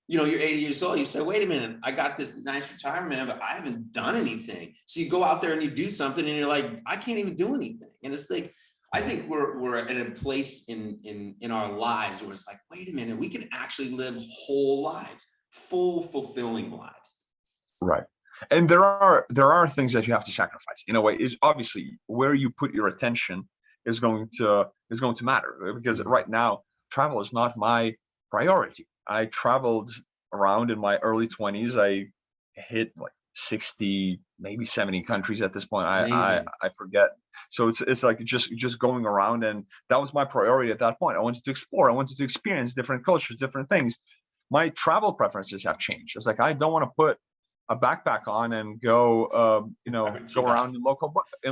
You're 80 years old. You say, wait a minute, I got this nice retirement, but I haven't done anything. So you go out there and you do something and you're like, I can't even do anything. And it's like, I think we're at a place in our lives where it's like, wait a minute, we can actually live whole lives, full, fulfilling lives. Right. And there are things that you have to sacrifice. In a way, is obviously where you put your attention is going to matter, because right now travel is not my priority. I traveled around in my early 20s. I hit like 60, maybe 70 countries at this point. I forget. So it's like just going around, and that was my priority at that point. I wanted to explore. I wanted to experience different cultures, different things. My travel preferences have changed. It's like, I don't want to put a backpack on and go, go around in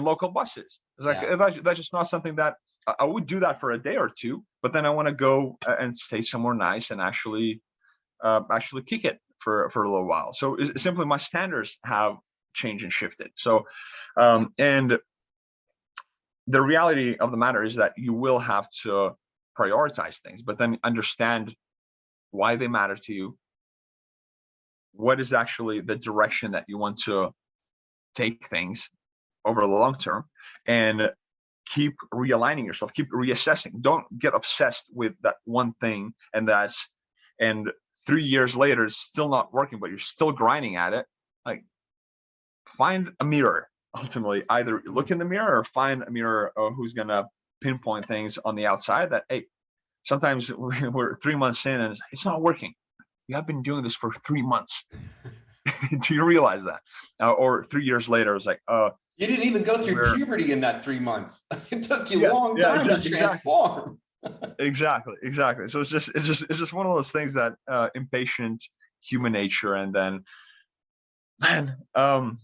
local buses. It's like, that's just not something that I would do that for a day or two, but then I want to go and stay somewhere nice and actually kick it for a little while. So simply my standards have changed and shifted. So, and the reality of the matter is that you will have to prioritize things, but then understand why they matter to you. What is actually the direction that you want to take things over the long term, and keep realigning yourself, keep reassessing. Don't get obsessed with that one thing, and 3 years later it's still not working, but you're still grinding at it. Like, find a mirror, ultimately either look in the mirror or find a mirror who's gonna pinpoint things on the outside that, hey, sometimes we're 3 months in and it's not working. You have been doing this for 3 months. Do you realize that? Or 3 years later, it's like, you didn't even go through puberty in that 3 months. It took you a long time to transform. Exactly. So it's just one of those things that impatient human nature, and then, man, all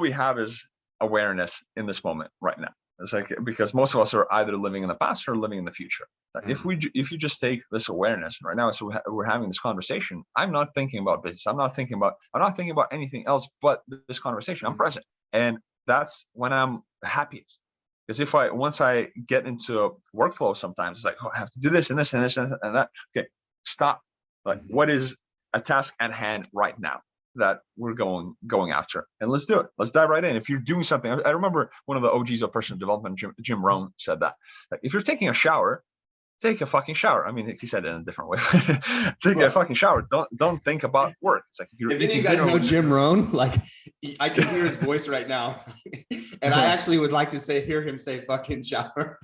we have is awareness in this moment right now. It's like, because most of us are either living in the past or living in the future. Like, if you just take this awareness right now, so we're having this conversation. I'm not thinking about business. I'm not thinking about anything else but this conversation. I'm present, and that's when I'm happiest. Because once I get into a workflow, sometimes it's like, oh, I have to do this and this and this and that. Okay, stop. Like, what is a task at hand right now that we're going after, and let's do it. Let's dive right in. If you're doing something, I remember one of the OGs of personal development, Jim Rohn, said that, like, if you're taking a shower, take a fucking shower. I mean, he said it in a different way. Take a fucking shower. Don't think about work. It's like, if any of you guys know Jim Rohn, like, I can hear his voice right now, and I actually would like to hear him say "fucking shower."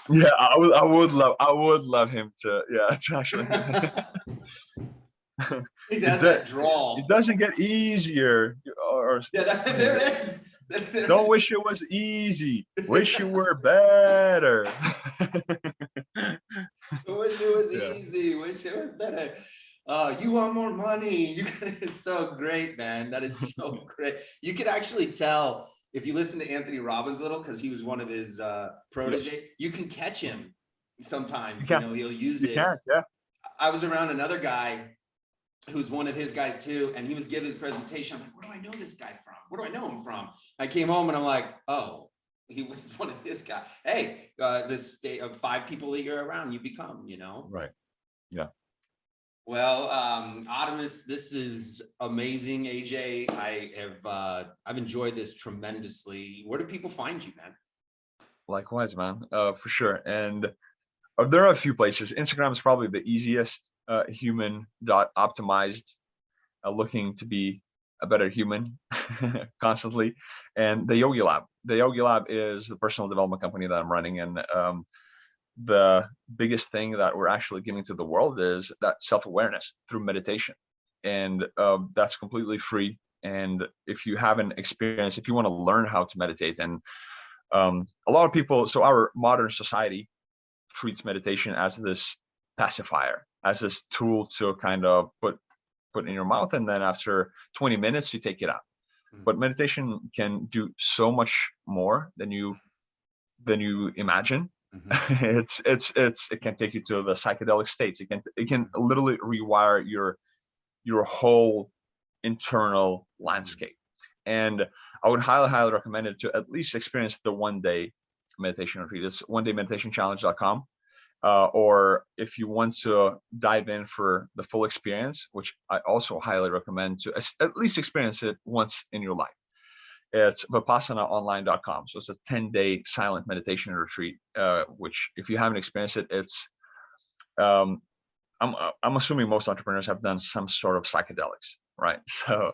Yeah, I would love him to. Yeah, it's actually. He has that drawl. It doesn't get easier. There it is. Don't wish it was easy. Wish you were better. Wish it was easy. Wish it was better. You want more money? It's so great, man. That is so great. You could actually tell if you listen to Anthony Robbins a little, because he was one of his protege. You can catch him sometimes. You know, he'll use it. Yeah. I was around another guy who's one of his guys too, and he was giving his presentation. I'm like, where do I know this guy from? Where do I know him from? I came home and I'm like, oh, he was one of his guys. Hey, this state of 5 people that you're around, you become, you know? Right. Yeah. Well, Aurimas, this is amazing, AJ. I've enjoyed this tremendously. Where do people find you, man? Likewise, man. For sure. And there are a few places. Instagram is probably the easiest. Human.optimized, looking to be a better human constantly. And the YogiLab. The YogiLab is the personal development company that I'm running, and the biggest thing that we're actually giving to the world is that self-awareness through meditation, and that's completely free. And if you haven't experienced, if you want to learn how to meditate, and a lot of people, so our modern society treats meditation as this pacifier, as this tool to kind of put in your mouth, and then after 20 minutes you take it out. But meditation can do so much more than you imagine. It can take you to the psychedelic states. It can literally rewire your whole internal landscape. And I would highly recommend it to at least experience the 1-day meditation retreat. It's onedaymeditationchallenge.com. Or if you want to dive in for the full experience, which I also highly recommend, to at least experience it once in your life, it's vipassanaonline.com. So it's a 10-day silent meditation retreat, which, if you haven't experienced it, it's I'm assuming most entrepreneurs have done some sort of psychedelics, right? So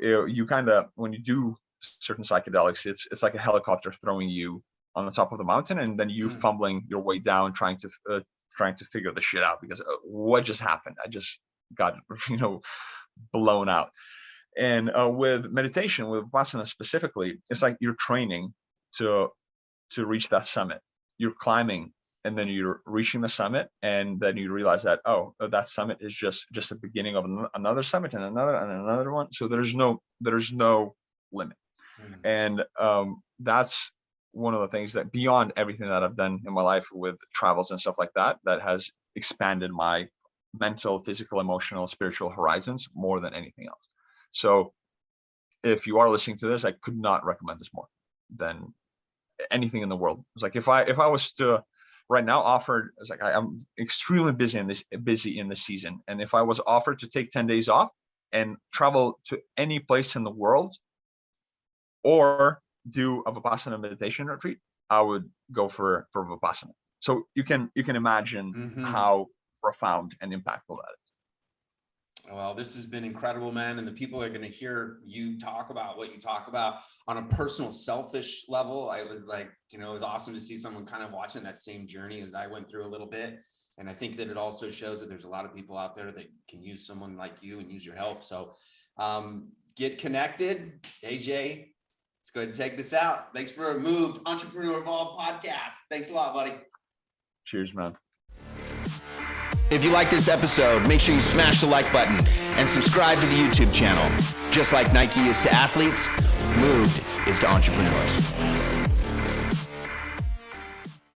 you kind of, when you do certain psychedelics, it's like a helicopter throwing you on the top of the mountain, and then you fumbling your way down, trying to figure the shit out, because what just happened? I just got blown out. And with meditation, with Vipassana specifically, it's like you're training to reach that summit. You're climbing, and then you're reaching the summit, and then you realize that, oh, that summit is just the beginning of another summit, and another one. So there's no limit. And that's one of the things that, beyond everything that I've done in my life with travels and stuff like that, that has expanded my mental, physical, emotional, spiritual horizons more than anything else. So if you are listening to this, I could not recommend this more than anything in the world. It's like, if I was to right now offered, it's like, I'm extremely busy in this season, and if I was offered to take 10 days off and travel to any place in the world, or do a Vipassana meditation retreat, I would go for Vipassana. So you can imagine how profound and impactful that is. Well, this has been incredible, man. And the people are going to hear you talk about what you talk about on a personal, selfish level. I was like, it was awesome to see someone kind of watching that same journey as I went through a little bit. And I think that it also shows that there's a lot of people out there that can use someone like you and use your help. So get connected. AJ, let's go ahead and take this out. Thanks for a Moved Entrepreneur Evolved podcast. Thanks a lot, buddy. Cheers, man. If you like this episode, make sure you smash the like button and subscribe to the YouTube channel. Just like Nike is to athletes, Moved is to entrepreneurs.